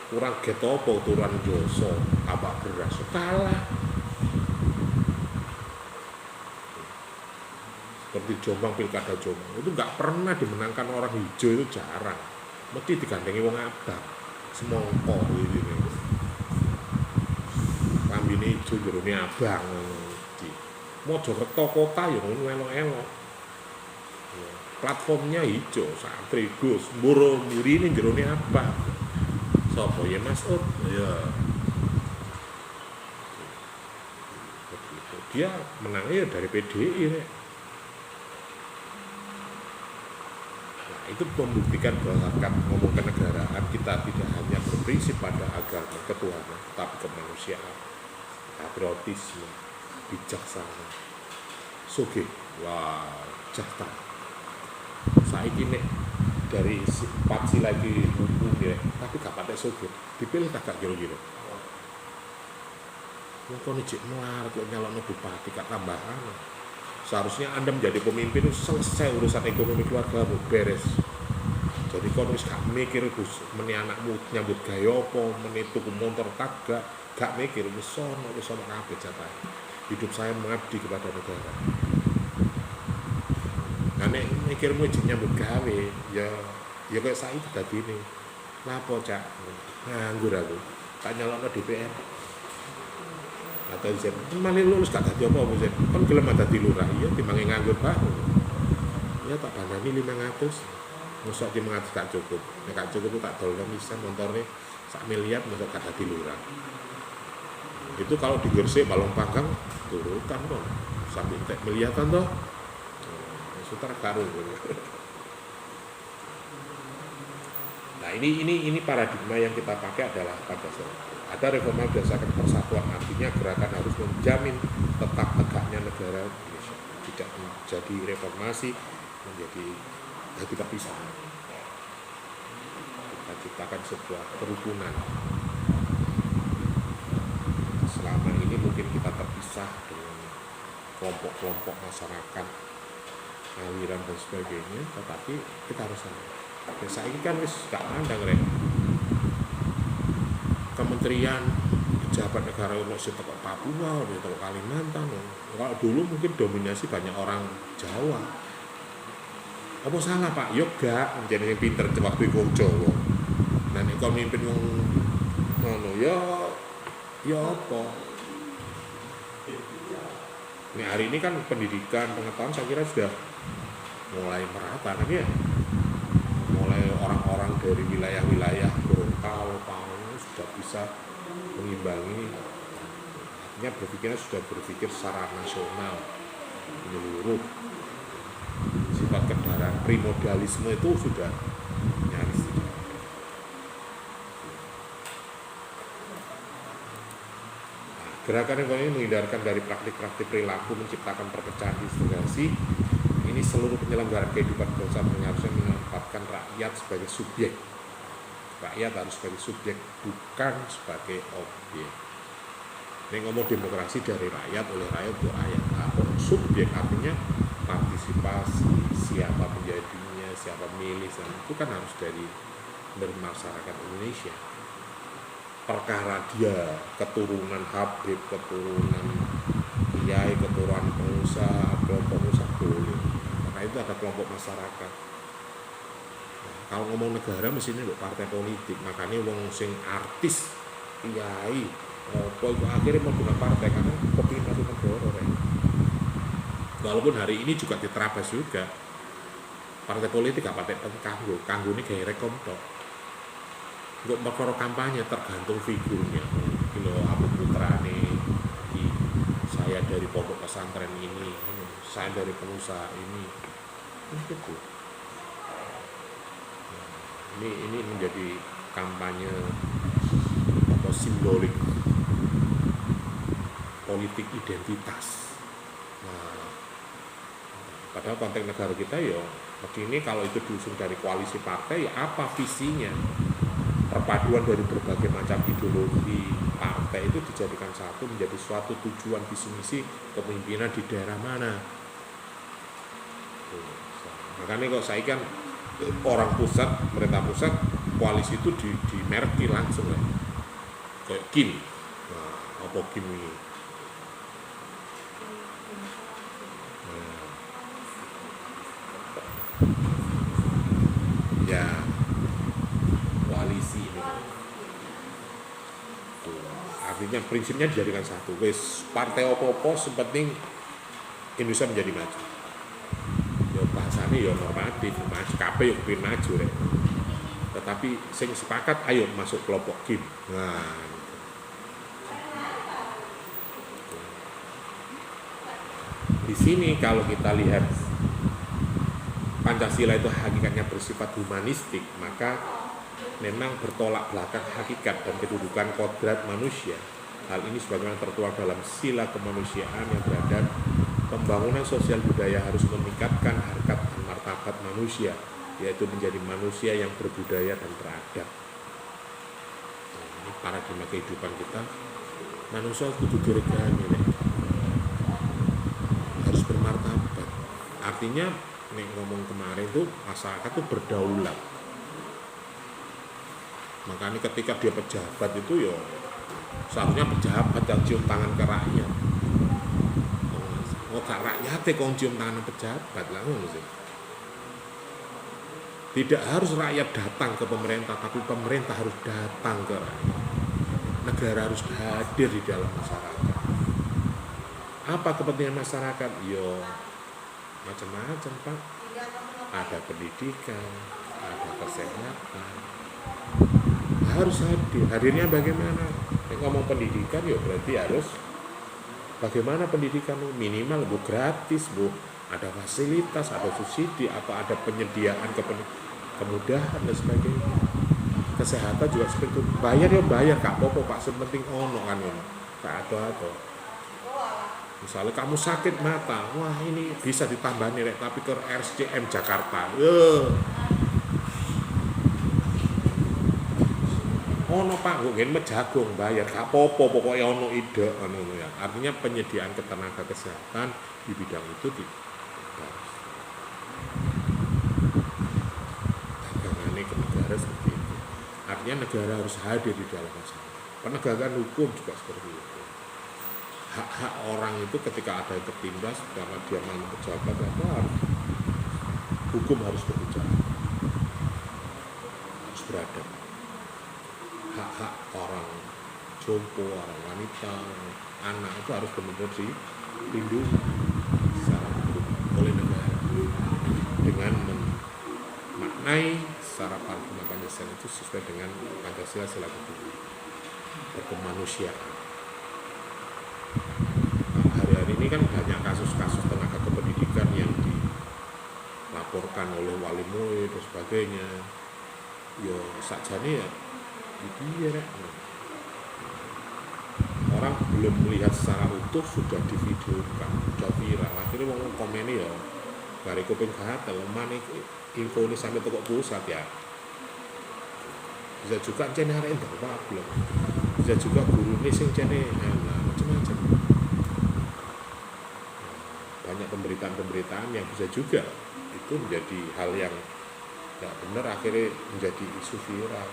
Kurang getopo turunan Joso, abak beras, kalah. Seperti Jombang, pilkada Jombang itu nggak pernah dimenangkan orang hijau, itu jarang. Mesti digandengi wong abang, semongko ini. Kambine hijau jerone abang. Mojokerto kota ya ngono elok-elok. Platformnya hijau, santri Gus, mburo murine jerone abang. Sopo ya Mas Ut? Ya. Dia menangnya dari PDI ya. Nah, itu membuktikan bahwa harkat ngomong kenegaraan kita tidak hanya berprinsip pada agama ketuhanan, tapi kemanusiaan, patriotisme, bijaksana, sugih, wah, jahta. Saiki nek dari 4 sila iki hukum ya, tapi gak patek sugih, dipilih tak kira-kira. Wong kono jek melarat kok nyalokno bupati gak tambahan. Seharusnya Anda menjadi pemimpin itu selesai urusan ekonomi keluarga beres. Jadi kon wis gak mikir Gus, meni anakmu nyambut gawe apa, meni tuku motor gak mikir wis sono kabeh jatah. Hidup saya mengabdi kepada negara. Nah nek mikirmu jek nyambut gawe, ya kayak saiki dadine. Lapo cak? Nganggur aku. Tak nyalokno DPR. Atau Zen, malah lulus gak dadi apa-apa Zen. Kan gelem dadi lurah, iya timbange nganggur Pak. Ya tak bandani 500. Mosok 500 gak cukup. Nek gak cukup tak dolno pisan montore sak miliar mosok gak dadi lurah. Itu kalau di Gresik Balong Panggang turutan kok. Sampai tek miliatan toh. Sutra karo. Nah, ini paradigma yang kita pakai adalah Pancasila. Ada reforma berdasarkan persatuan, artinya gerakan harus menjamin tetap tegaknya negara Indonesia. Tidak menjadi reformasi, menjadi kepisahan. Kita ciptakan sebuah kerukunan. Selama ini mungkin kita terpisah dengan kelompok-kelompok masyarakat, aliran dan sebagainya, tetapi kita harus sama. Biasa ini kan wis gak mandang rek. Kementerian pejabat negara ono sing teko Papua, teko Kalimantan. Kalau dulu mungkin dominasi banyak orang Jawa. Apa salah Pak? Yo gak, menjadi yang pinter waktu iku Jawa. Nah nek kon mimpin wong ngono ya apa? Ini hari ini kan pendidikan, pengetahuan saya kira sudah mulai merata kan ya. Mulai orang-orang dari wilayah-wilayah Gorontalo, sudah bisa mengimbangi, artinya berpikirnya sudah berpikir secara nasional menyeluruh. Sifat kendaraan primordialisme itu sudah nyaris tidak. Nah, gerakan ekonomi menghindarkan dari praktik-praktik perilaku menciptakan perpecahan disintegrasi. Ini seluruh penyelenggaraan kehidupan bangsa harusnya menempatkan rakyat sebagai subjek. Rakyat harus sebagai subjek, bukan sebagai objek. Ini ngomong demokrasi dari rakyat, oleh rakyat untuk rakyat. Nah, subjek artinya partisipasi, siapa menjadinya, siapa milih, itu kan harus dari masyarakat Indonesia. Perkara dia keturunan Habib, keturunan kiai, keturunan pengusaha, kelompok pengusaha boleh. Karena itu ada kelompok masyarakat. Kalau ngomong negara mestinya untuk partai politik, makanya wong sing artis, kiai, apa itu akhirnya menggunakan partai karena kepingin masuk negara Rek. Walaupun hari ini juga diterabas juga partai politik gak pakai kanggo ini kayak rekom tok. Untuk perkara kampanye tergantung figurnya. Kilo aku putrane, saya dari pondok pesantren ini, saya dari pengusaha ini, gitu. Ini menjadi kampanye atau simbolik politik identitas. Nah, padahal konteks negara kita ya begini, kalau itu diusung dari koalisi partai ya apa visinya, perpaduan dari berbagai macam ideologi partai itu dijadikan satu menjadi suatu tujuan visi misi kepemimpinan di daerah mana. Makanya kok saya kan orang pusat, pemerintah pusat koalisi itu dimerki langsung ya, kayak KIM. Nah, apa KIM ini? Ya koalisi ini tuh, artinya prinsipnya dijadikan satu wes partai opo-opo sepenting Indonesia menjadi maju ya bahasanya ya normatif maju KP ya kepin maju Rek. Tetapi sing sepakat ayo masuk kelompok KIM. Nah di sini kalau kita lihat Pancasila itu hakikatnya bersifat humanistik, maka memang bertolak belakang hakikat dan kedudukan kodrat manusia. Hal ini sebagaimana tertuang dalam sila kemanusiaan yang beradab, pembangunan sosial budaya harus meningkatkan harkat dan martabat manusia, yaitu menjadi manusia yang berbudaya dan beradab. Nah, ini paradigma kehidupan kita, manusia kudu diregani, harus bermartabat. Artinya nih ngomong kemarin tuh masyarakat tuh berdaulat. Makanya ketika dia pejabat itu ya seharusnya pejabat yang cium tangan ke rakyat. Oh gak rakyat kok cium tangan pejabat lah sih. Tidak harus rakyat datang ke pemerintah, tapi pemerintah harus datang ke rakyat. Negara harus hadir di dalam masyarakat. Apa kepentingan masyarakat? Yo macam-macam Pak, ada pendidikan, ada kesehatan, harus hadir. Hadirnya bagaimana? Ngomong pendidikan ya berarti harus bagaimana pendidikan minimal bu gratis bu, ada fasilitas, ada subsidi, apa ada penyediaan kemudahan dan sebagainya. Kesehatan juga seperti itu, bayar ya bayar kak popo Pak, sepenting ono kan ini kak atau misalnya kamu sakit mata, wah ini bisa ditambah nih tapi ke RSCM Jakarta ono Pak, gue ingin menjagung bayar gak popo pokoknya ono ide ya. Artinya penyediaan ketenaga kesehatan di bidang itu dagangannya ke negara seperti itu. Artinya negara harus hadir di dalam masyarakat. Penegakan hukum juga seperti itu. Hak-hak orang itu ketika ada yang tertindas karena dia mau pejabat apa harus hukum harus berbicara, harus beradab. Hak-hak orang jompo, orang wanita, anak itu harus benar-benar dilindungi secara hukum oleh negara dengan memaknai secara paradigma Pancasila itu sesuai dengan Pancasila sila kedua berkemanusiaan. Hari-hari ini kan banyak kasus-kasus tenaga kependidikan yang dilaporkan oleh wali murid dan sebagainya. Yo sakjane ya itu ya. Orang belum melihat secara utuh sudah divideokan, sudah viral. Akhirnya ngomong komen ya dari kuping gatel, mana info ini sampai toko pusat ya. Bisa juga cene arek ndak apa-apa. Bisa juga guru ini sing cene macam-macam. Banyak pemberitaan-pemberitaan yang bisa juga itu menjadi hal yang tidak benar, akhirnya menjadi isu viral.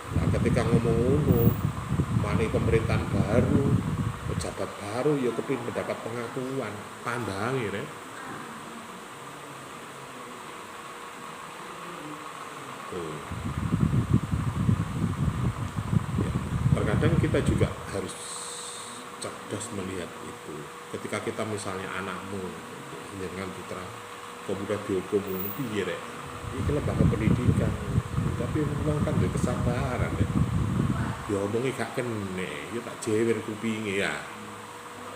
Nah, ketika ngomong mana pemerintahan baru, pejabat baru, ya kepingin mendapat pengakuan, pandangi ya. kadang kita juga harus cerdas melihat itu. Ketika kita misalnya anakmu dengan putra pemuda dihukum piye rek, iki lembaga pendidikan, tapi memang kan duwe kesabaran rek. Ya omongi gak kene, ya tak jewer kupinge ya.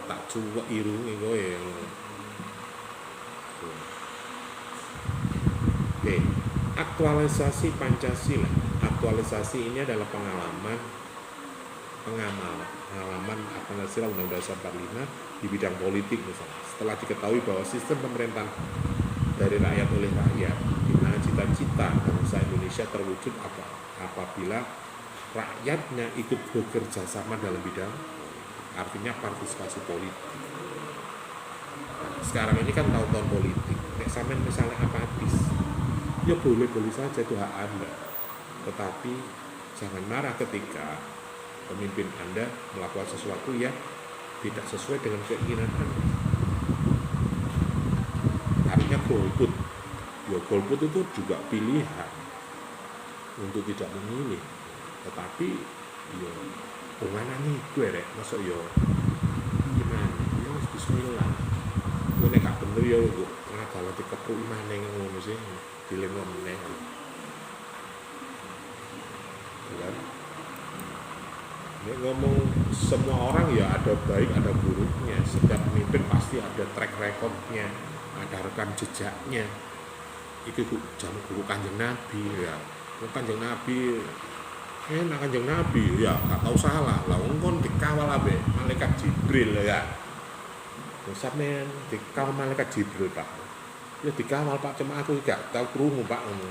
Tak cuwek irunge kowe. Oke, aktualisasi Pancasila. Aktualisasi ini adalah pengalaman Pancasila Undang-Undang Dasar 45 di bidang politik misalnya. Setelah diketahui bahwa sistem pemerintahan dari rakyat oleh rakyat, di mana cita-cita bangsa Indonesia terwujud apabila rakyatnya ikut bekerja sama dalam bidang, artinya partisipasi politik. Sekarang ini kan tahun-tahun politik, nek sampean misalnya apatis, ya boleh-boleh saja, itu hak Anda. Tetapi jangan marah ketika pemimpin Anda melakukan sesuatu yang tidak sesuai dengan keinginan Anda. Artinya golput. Ya golput itu juga pilihan untuk tidak memilih. Tetapi ya mana nih gue rek, masuk ya gimana? Ya bismillah. Gue nek gak bener ya gue ngadalah dikepruk maneh ngono sih, dilem meneh. Kan? Ini ngomong semua orang ya ada baik ada buruknya. Setiap pemimpin pasti ada track recordnya, ada rekam jejaknya. Itu jamu guru Kanjeng Nabi ya. Kanjeng Nabi Kanjeng Nabi ya gak tahu salah. Lah wong dikawal ambek malaikat Jibril ya. Sampeyan dikawal malaikat Jibril Pak. Ya dikawal Pak, cuma aku gak tahu krungu Pak ngono.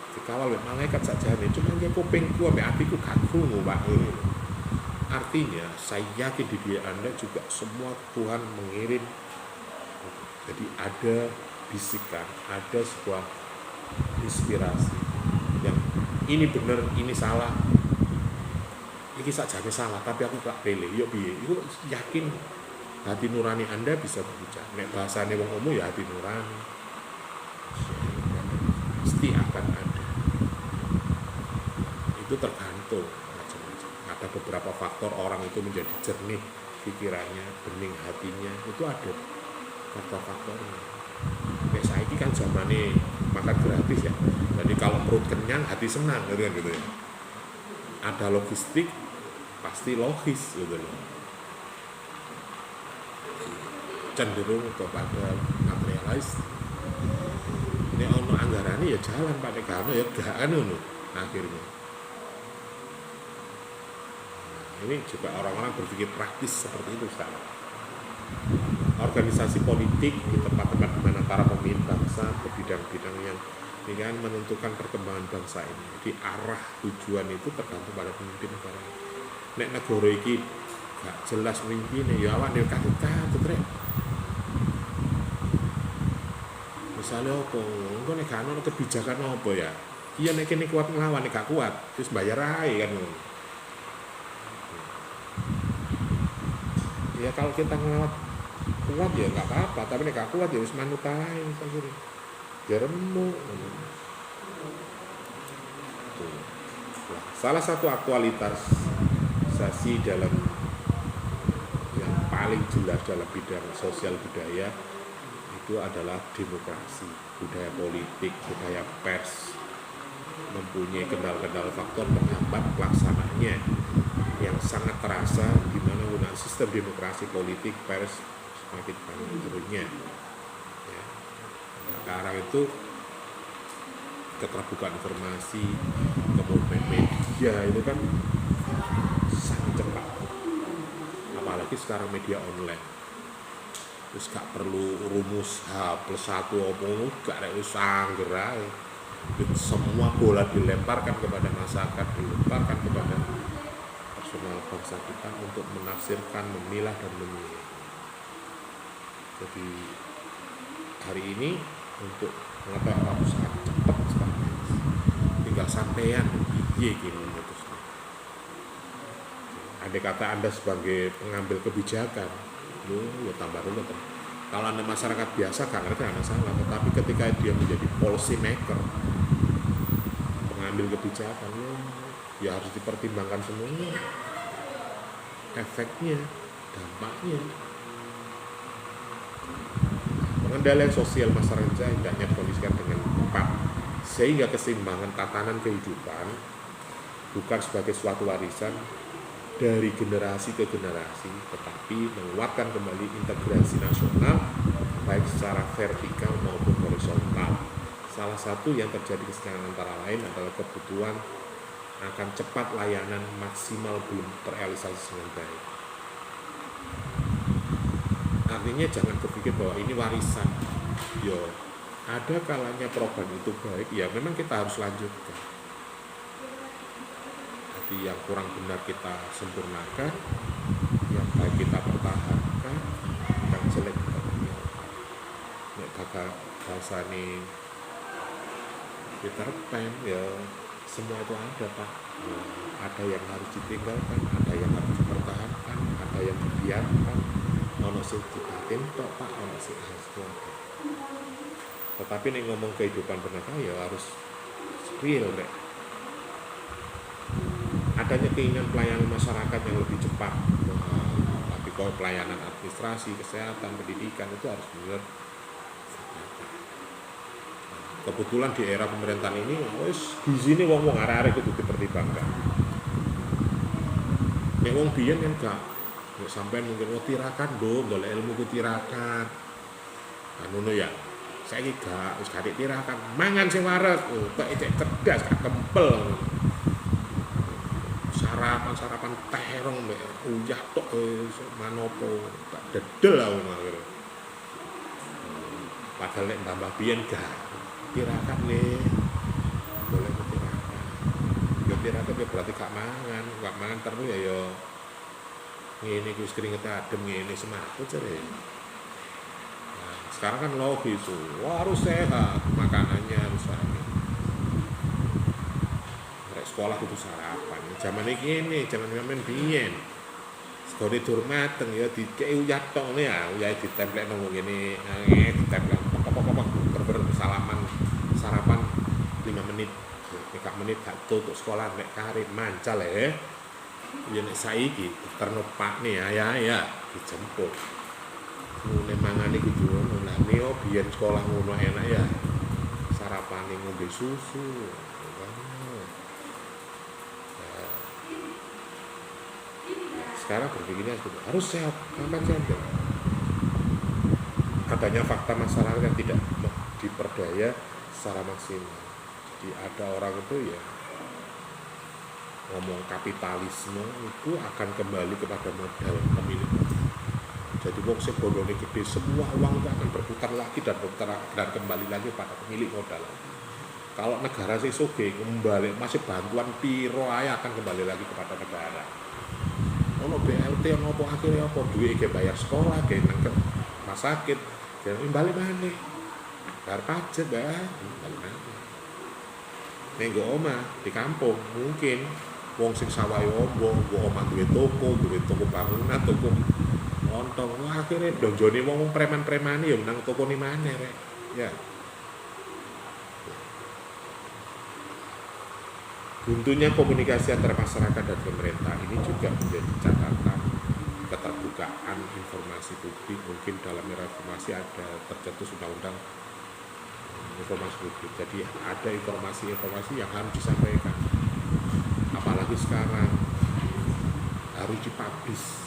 Dikawal oleh malaikat saja nih, cuma dia kupingku sampai hatiku gak krungu Pak. Artinya saya yakin di diri Anda juga semua Tuhan mengirim. Jadi ada bisikan, ada sebuah inspirasi yang ini benar, ini salah, ini sajane salah, tapi aku gak pilih. Yuk piye? Yuk yakin hati nurani Anda bisa berbicara. Nek bahasane wong umum ya hati nurani. Pasti akan ada. Itu tergantung macam-macam. Ada beberapa faktor orang itu menjadi jernih pikirannya, bening hatinya, itu ada faktor-faktornya. Kayak saiki kan zamane makan gratis ya. Jadi kalau perut kenyang hati senang gitu kan gitu ya. Ada logistik pasti logis gitu loh. Cenderung kepada materialis. Ini ono anggarannya ya jalan Pak, nek gak ono ya gak ono akhirnya. Nah, ini juga orang-orang berpikir praktis seperti itu sekarang. Organisasi politik di tempat-tempat di mana para pemimpin bangsa ke bidang-bidang yang dengan menentukan perkembangan bangsa ini. Jadi arah tujuan itu tergantung pada pemimpin negara. Nek negara iki gak jelas pemimpinnya, ya awak dhewe katut rek. Misalnya apa? Engko nek gak ono kebijakan apa ya? Iya nek kene kuat nglawan, nek gak kuat terus bayar ae kan. Ya kalau kita ngelawan kuat ya nggak apa-apa, tapi nek gak kuat ya wis manut ae sakjane. Ya remuk. Salah satu aktualisasi dalam yang paling jelas dalam bidang sosial budaya itu adalah demokrasi, budaya politik, budaya pers mempunyai kendala-kendala faktor menghambat pelaksananya yang sangat terasa di mana guna sistem demokrasi politik pers semakin turunnya. Ya. Sekarang itu keterbukaan informasi, kemudian media itu kan sangat cepat. Apalagi sekarang media online. Terus gak perlu rumus H+1 omong, gak ada sangger ae. Semua bola dilemparkan kepada masyarakat, dilemparkan kepada personal bangsa kita untuk menafsirkan, memilah dan memilih. Jadi hari ini untuk mengetahui apa sangat cepat sekali. Tinggal sampean piye iki memutusnya. Andai kata Anda sebagai pengambil kebijakan, ya tambah dulu. Kalau Anda masyarakat biasa gak ngerti ada salah, tetapi ketika dia menjadi policy maker, pengambil kebijakan, ya harus dipertimbangkan semuanya, efeknya, dampaknya. Pengendalian sosial masyarakat hendaknya dikondisikan dengan tepat sehingga keseimbangan tatanan kehidupan bukan sebagai suatu warisan dari generasi ke generasi, tetapi menguatkan kembali integrasi nasional baik secara vertikal maupun horizontal. Salah satu yang terjadi kesenjangan antara lain adalah kebutuhan akan cepat layanan maksimal belum terrealisasi dengan baik. Artinya jangan berpikir bahwa ini warisan. Yo, ada kalanya program itu baik, ya memang kita harus lanjutkan. Tapi yang kurang benar kita sempurnakan, yang baik kita pertahankan, yang jelek kita tinggalkan. Nek bakal bahasa ini Peter Pan, ya semua itu ada Pak. Ya, ada yang harus ditinggalkan, ada yang harus dipertahankan, ada yang dibiarkan. Ono sing dibatin tok Pak, ono sing harus kuat. Tetapi nih ngomong kehidupan bernegara ya harus real Rek. Adanya keinginan pelayanan masyarakat yang lebih cepat, tapi kalau pelayanan administrasi, kesehatan, pendidikan itu harus benar. Kebetulan di era pemerintahan ini, wis gizine wong-wong arek-arek kudu dipertimbangkan. Nek wong biyen kan gak, nek sampean mungkin tirakan dong, golek ilmu ku tirakan. Ngono ya. Saiki gak, wis gak tirakan, mangan sing wareg, kok cek cerdas gak kempel. Sarapan terong mbek uyah tok manopo tak dedel aku malah. Padahal nek mbah biyen gak tirakan nih. Boleh tirakan. Ya tirakan ya berarti gak mangan terus ya yo ngene iki wis keringet adem ngene semaput jare. Nah, sekarang kan logis, harus sehat makanannya misalnya. Sekolah kudu sarapan. Zaman ini zaman biyen. Segone dur mateng ya dikeki uyah tok ngene ya, uyah ditemplek nang ngene, ditemplek pok-pok berber salaman sarapan 5 menit. 3 menit gak tutup sekolah nek karep mancal ya. Ya nek saiki terno Pak nih ya dijemput. Mulai mangan iki kudu ngono. Lah neo biyen sekolah ngono enak ya. Sarapane ngombe susu. Sekarang berpikirnya harus sehat, makan sehat. Adanya fakta masyarakat yang tidak diperdaya secara maksimal. Jadi ada orang itu ya ngomong kapitalisme itu akan kembali kepada modal pemilik. Jadi wong sing bondone gede, semua uang itu akan berputar lagi dan kembali lagi pada pemilik modal. Kalau negara sing sugih kembali masih bantuan piro ae akan kembali lagi kepada negara. Ono BLT ono apa akhirnya apa duit ke bayar sekolah ke nang rumah sakit dan balik maneh bayar pajak balik maneh ning omah di kampung mungkin wong sing sawah ombo omah duwe toko bangunan toko lontong wah akhirnya donjone wong preman-premane ya nang tokone maneh rek ya. Buntunya komunikasi antara masyarakat dan pemerintah ini juga menjadi catatan keterbukaan informasi publik. Mungkin dalam era informasi ada tercetus undang-undang informasi publik. Jadi ada informasi yang harus disampaikan. Apalagi sekarang harus dipublish.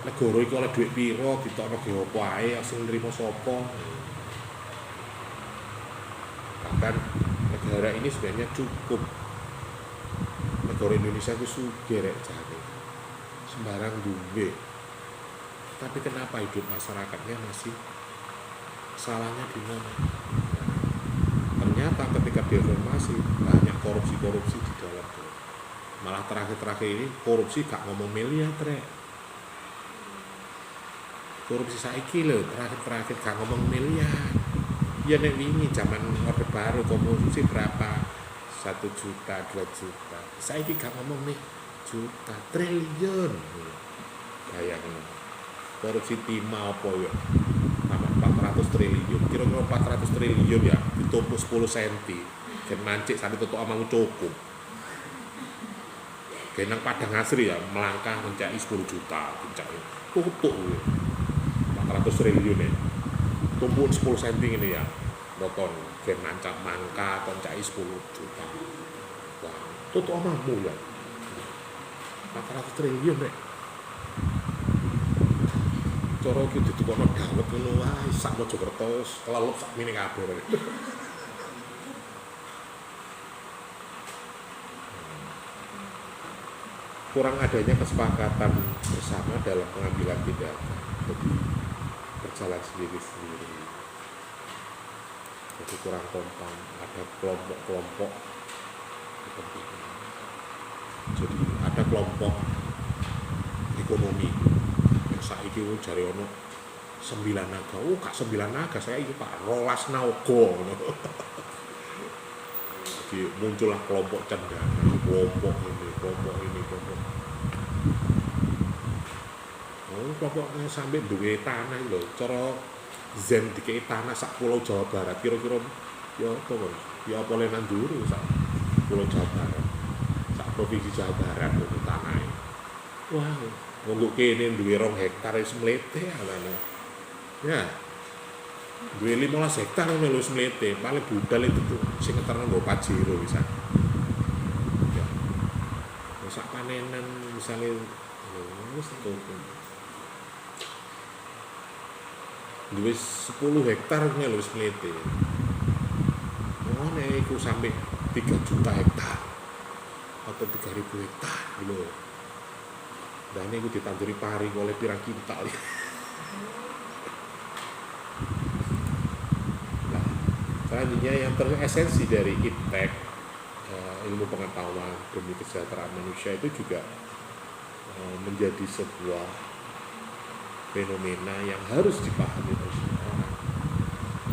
Negara iki oleh dhuwit piro, ditokno ge opo ae, sing nrimo sapa. Bahkan negara ini sebenarnya cukup. Negara Indonesia itu sugih rek jane. Sembarang duwe. Tapi kenapa hidup masyarakatnya masih salahnya di mana? Ternyata ketika direformasi banyak korupsi di dalam. Malah terakhir ini korupsi gak ngomong miliar rek. Korupsi saiki lho terakhir gak ngomong miliar. Ya nek wingi zaman Orde Baru korupsi berapa? 1 juta, 2 juta. Saiki gak ngomong nih juta, triliun. Bayangin. Korupsi timah apa ya? Tambah 400 triliun. Kira-kira 400 triliun ya ditumpuk 10 cm. Dan mancik sampai tutup amamu cukup. Genang Padang Asri ya melangkah mencari 10 juta mencari tutup 400 triliun ya tumpuan 10 cm ini ya motor gen nancap mangka mencari 10 juta wah tutup omamu ya 400 triliun ya cara iki ditukono dawet ngono wae sak Mojokerto kelelep sak mene kabeh. Kurang adanya kesepakatan bersama dalam pengambilan tindakan. Jadi berjalan sendiri-sendiri. Jadi kurang kompak, ada kelompok-kelompok kepentingan. Jadi ada kelompok ekonomi saiki jare ono 9 naga. Oh, gak 9 naga, saya iki Pak 12 naga ngono. Jadi muncullah kelompok cendana, kelompok ini. Oh, kelompoknya sampai duwe tanah lho. Cara zen dikei tanah sak pulau Jawa Barat kira-kira ya apa kon? Ya apa lenan nduru sak pulau Jawa Barat. Sak provinsi Jawa Barat itu tanah. Wow. Nggo kene duwe 2 hektar wis mlete alane. Ya. Duwe 15 hektar ngono wis mlete, paling budal itu tuh sing ngeterno nggo Pajero bisa. Ya. Sak panenan misale wis tutup. Duwe 10 hektar ngono wis mlete. Ngono iku sampai 3 juta hektar atau 3.000 hektar lho. Dan ini ditanduri pari oleh pirang kintal. Nah, selanjutnya yang teresensi dari IPTEK, ilmu pengetahuan demi kesejahteraan manusia itu juga menjadi sebuah fenomena yang harus dipahami oleh semua orang.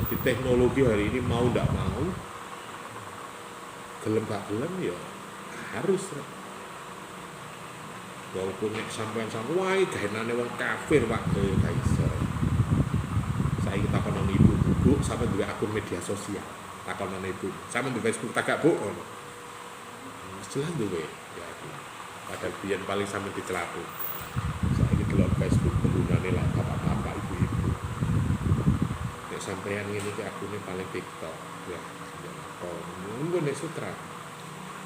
Jadi teknologi hari ini mau tidak mau, gelem gak gelem ya harus. Walaupun nek sampean wae gaenane wong kafir Pak gak iso. Saiki takonan ibu sampean duwe akun media sosial. Takonan ibu, sampean di Facebook tak gak Bu ngono. Jelas duwe. Ya iki. Padahal biyen paling sampean dicelaku. Saiki delok Facebook penggunane lah bapak-bapak ibu-ibu. Nek sampean ngene iki akune paling TikTok. Ya. Oh, nunggu nek sutra.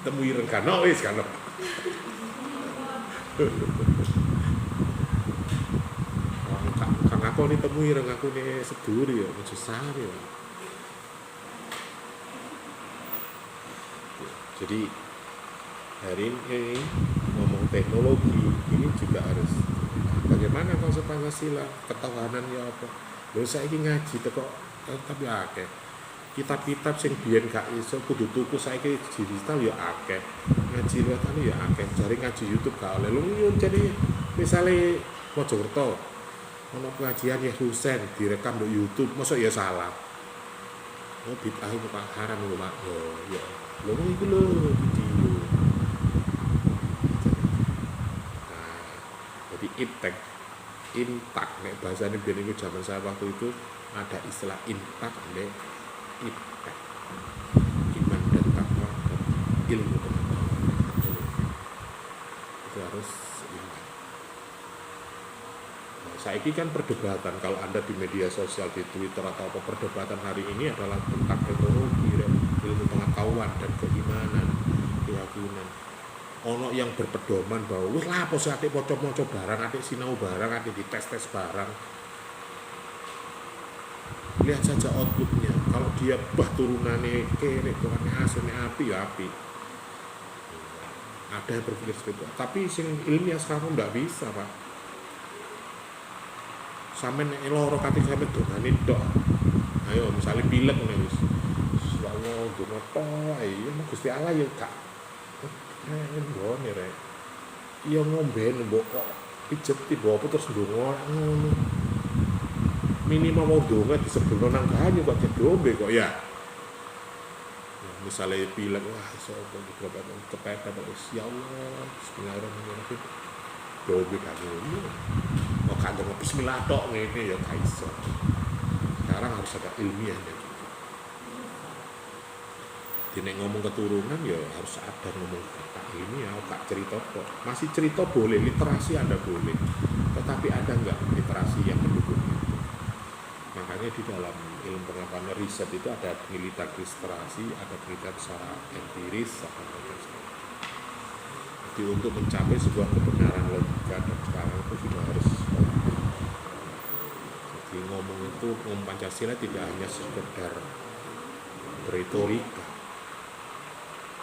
Temui rengkano wis kan. Kang aku nih temui reng aku nih sedulur ya, besar ya. Jadi hari ini ngomong teknologi ini juga harus bagaimana konsep Pancasila, ketahanan ya apa. Lho saiki ngaji teko tapi akeh. Kitab-kitab sing biyen gak iso kudu tuku saiki digital ya akeh. Ngaji lewatane ya akeh. Jare ngaji YouTube gak oleh. Lho jadi misale Mojokerto ono pengajian ya Husain direkam di YouTube, mosok ya salah. Oh bid'ah itu Pak haram lho Pak. Oh ya. Lho iku lho video. Nah, jadi IPTEK intak nek bahasane biyen iku zaman saya waktu itu ada istilah intak nek IPTEK, iman dan takwa dan ilmu pengetahuan. Itu harus iman. Nah, saiki kan perdebatan kalau Anda di media sosial di Twitter atau apa perdebatan hari ini adalah tentang teknologi, ilmu pengetahuan dan keimanan, keyakinan. Ono yang berpedoman bahwa wis lah apa sih atik poco-poco barang, atik sinau barang, atik dites-tes barang. Lihat saja outputnya. Kalau dia turunannya kere, turunannya aslinya api ya api. Ada yang berpikir seperti itu. Tapi sing ilmiah sekarang nggak bisa Pak. Sampai nek loro kate sampe dongane tok. Ayo misalnya pilek ngene wis. Selalu donga tok, ya Gusti Allah ya gak. Ngene rek. Ya ngomben mbok kok pijet tiba apa terus ndonga ngono. Minimal mau donga disebelno nang banyu kok diombe kok ya. Misalnya pilek wah iso kepepet terus ya Allah bismillahirrahmanirrahim. Dombe kan ngono. Kok kan bismillah tok ngene ya gak iso. Sekarang harus ada ilmiahnya. Dene ngomong keturunan ya harus sadar ngomong bapak ini ya gak cerita kok. Masih cerita boleh, literasi Anda boleh. Tetapi ada enggak literasi yang mendukung itu? Makanya di dalam ilmu pengetahuan riset itu ada penelitian literasi, ada penelitian secara empiris, ada penelitian secara. Jadi untuk mencapai sebuah kebenaran logika dan sekarang itu sudah harus. Jadi ngomong Pancasila tidak hanya sekedar retorika.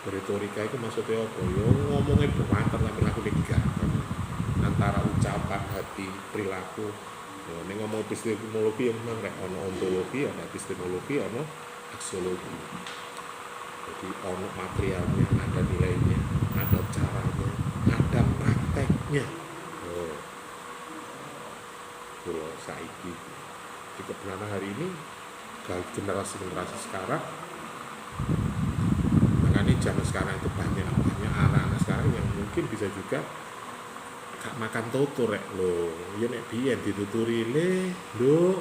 Retorika itu maksudnya apa? Ya ngomongnya bermantar tapi laku gak antara ucapan, hati, perilaku. Ya, ini ngomong epistemologi yang memang ono ontologi, ada epistemologi, ono aksiologi. Jadi ono materialnya, ada nilainya, ada caranya, ada prakteknya. Oh, kalau saiki di kebenaran hari ini generasi sekarang, makanya zaman sekarang itu banyak anak-anak sekarang yang mungkin bisa juga gak makan tutur rek lho. Ya nek biyen dituturi le, lho,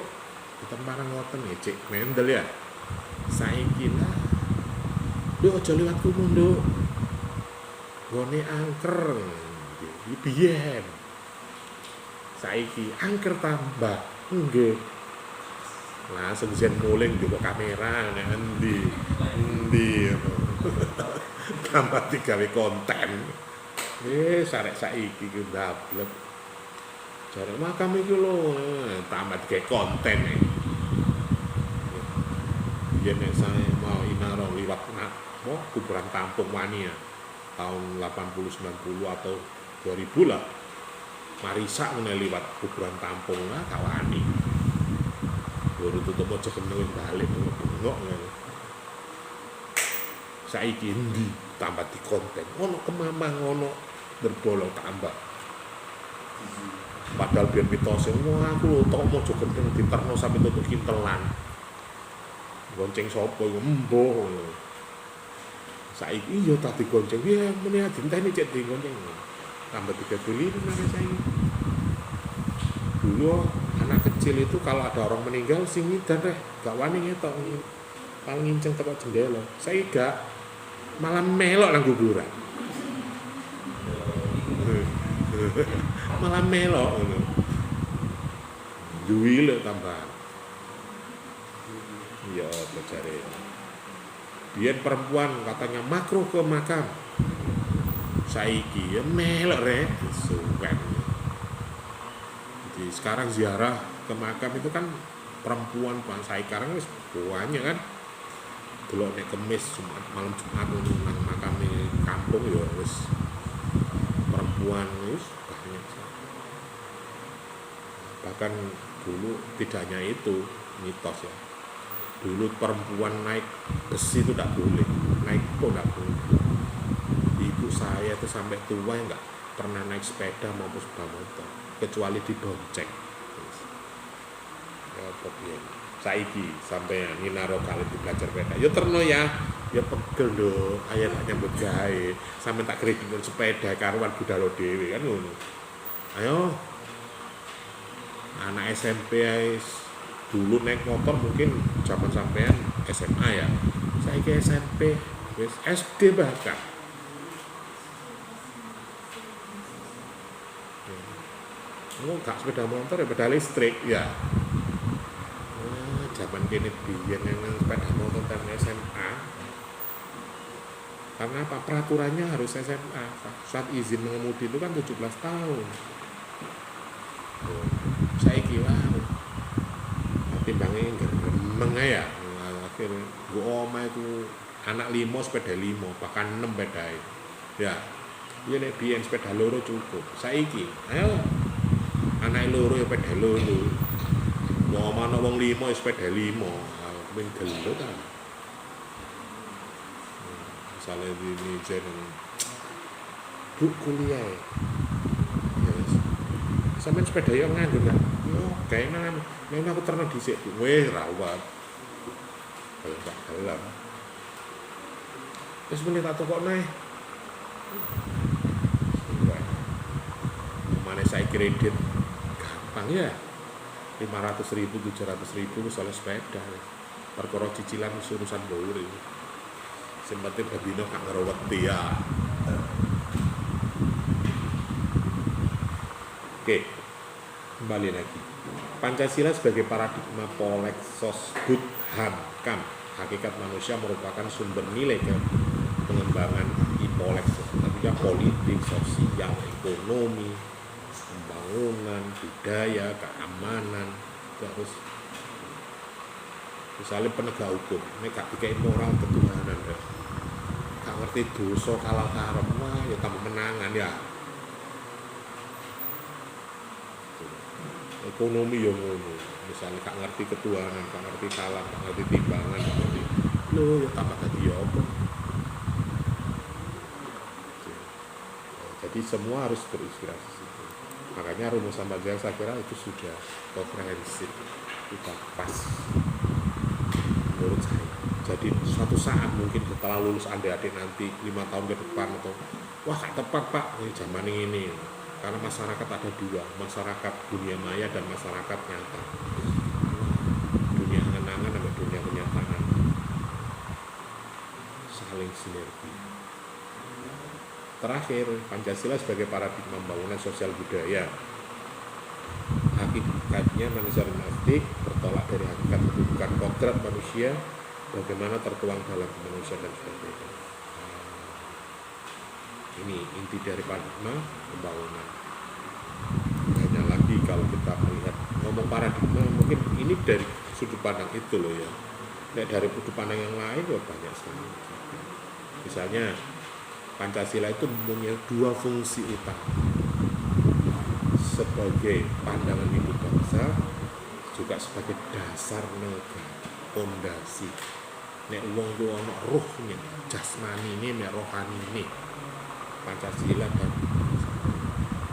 kita marang ngoten ya cek mendel ya. Saiki lah. Lho aja liwat kuno, Nduk. Gone angker. Iki biyen. Saiki angker tambah. Nggih. Langsung jen muling njupuk kamera nek endi. Tambah digawe konten. Sarek saiki ki ndablek. Jare makam iki lho, tambah digawe konten. Yen saya mau inaro liwat kuburan Tampung Wania tahun 80 90 atau 2000 lah. Marisa ngene liwat kuburan Tampung lah kawani. Baru tutup aja keneng balik bengok ngene. Saiki endi tambah di konten. Ono kemamang ono berbolong tambah. Padahal biar mitose aku tok mojo gendeng diterno sampe tutuk kintelan. Gonceng sapa iku embuh. Saiki yo tak digonceng ya meni dinteni cek digonceng. Tambah 3 beli mana saiki. Dulu anak kecil itu kalau ada orang meninggal sing ngidan reh, gak wani ngetok paling nginceng teko jendela. Saiki gak malah melok nang kuburan. Malah melok ngono. Duwile tambah. Ya bejare. Biyen perempuan katanya makruh ke makam. Saiki ya melok rek, suwen. Jadi sekarang ziarah ke makam itu kan perempuan Pak sekarang wis banyak kan. Delok nek Kemis malam Jumat nang makame kampung ya wis perempuan wis banyak. Bahkan dulu tidak hanya itu mitos ya. Dulu perempuan naik besi itu tidak boleh, naik kok tidak boleh. Ibu saya itu sampai tua nggak pernah naik sepeda maupun sepeda motor, kecuali dibonceng. Ya pokoknya saiki sampai nginaro kali di belajar sepeda. Ya terno ya pegel do, ayah tak nyambut gawe, sampai tak kreditkan sepeda karuan budalo dewe kan ngono. Ayo, anak SMP dulu naik motor mungkin zaman sampean SMA ya. Saya ke SMP, wis SD bahkan. Gak sepeda motor ya sepeda listrik ya. Zaman kini biyen yang sepeda motor dan SMA. Karena apa? Peraturannya harus SMA. Saat izin mengemudi itu kan 17 tahun. Saya kira timbangnya gemeng ya. Akhirnya gua oma itu anak 5 sepeda 5 bahkan 6 sepeda ya. Iya nek biyen sepeda loro cukup. Saiki ayo anak loro ya sepeda loro. Mau mana wong 5 ya sepeda 5. Ben gelo ta. Misalnya di jen bu kuliah. Yes. Sampeyan sepeda yo nganggo enggak? Yo kayaknya nek aku terno dhisik weh rawat. Kalau tak gelem. Terus menit tak tokok nae. Mana saya kredit gampang ya 500.000 700.000 soal sepeda perkara cicilan urusan dulu ini Sing penting babine gak ngeroweti ya. Oke, kembali lagi. Pancasila sebagai paradigma Polexos Buddham Kam, hakikat manusia merupakan sumber nilai pengembangan Polexos, tentunya politik, sosial, ekonomi, pembangunan, budaya, keamanan, terus misalnya penegak hukum, ini gak dikai moral ketuhanan ya. Gak ngerti dosa kalah karem, wah ya tambah menangan ya. Ekonomi yang ngono, misalnya gak ngerti ketuhanan, gak ngerti kalah, gak ngerti timbangan, gak ngerti lo ya tambah tadi ya apa. Jadi semua harus berinspirasi situ. Makanya rumusan Pancasila saya kira itu sudah komprehensif, sudah pas menurut saya. Jadi suatu saat mungkin setelah lulus adik-adik nanti 5 tahun ke depan atau wah gak tepat pak, ini zaman ini. Karena masyarakat ada dua, masyarakat dunia maya dan masyarakat nyata. Dunia angan-angan sama dunia kenyataan saling sinergi. Terakhir, Pancasila sebagai paradigma pembangunan sosial budaya. Hakikatnya manusia domestik bertolak dari hakikat kedudukan kodrat manusia, bagaimana tertuang dalam kemanusiaan dan sebagainya. Ini inti dari paradigma pembangunan. Hanya lagi kalau kita melihat ngomong paradigma, mungkin ini dari sudut pandang itu loh ya. Dari sudut pandang yang lain ya banyak sekali. Misalnya Pancasila itu mempunyai dua fungsi utama sebagai pandangan hidup bangsa, juga sebagai dasar negara, fondasi. Nek wong ku ana ruhnya, jasmanine nek rohanine. Pancasila dan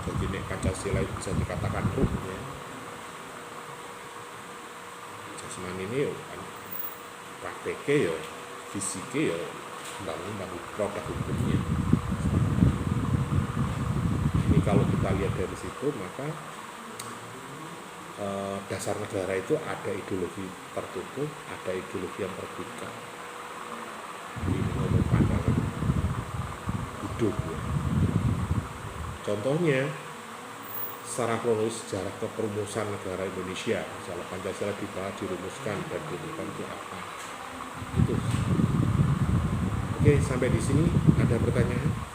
jadi nek Pancasila itu bisa dikatakan ruhnya. Jasmanine yo kan prakteke yo, fisike yo bangun produk hukumnya. Ini kalau kita lihat dari situ maka dasar negara itu ada ideologi tertutup, ada ideologi yang terbuka. Ini ngomong pandangan hidup ya. Contohnya secara kronologis sejarah keperumusan negara Indonesia, misalnya Pancasila dibahas, dirumuskan dan dirumuskan itu apa? Itu. Oke, sampai di sini ada pertanyaan?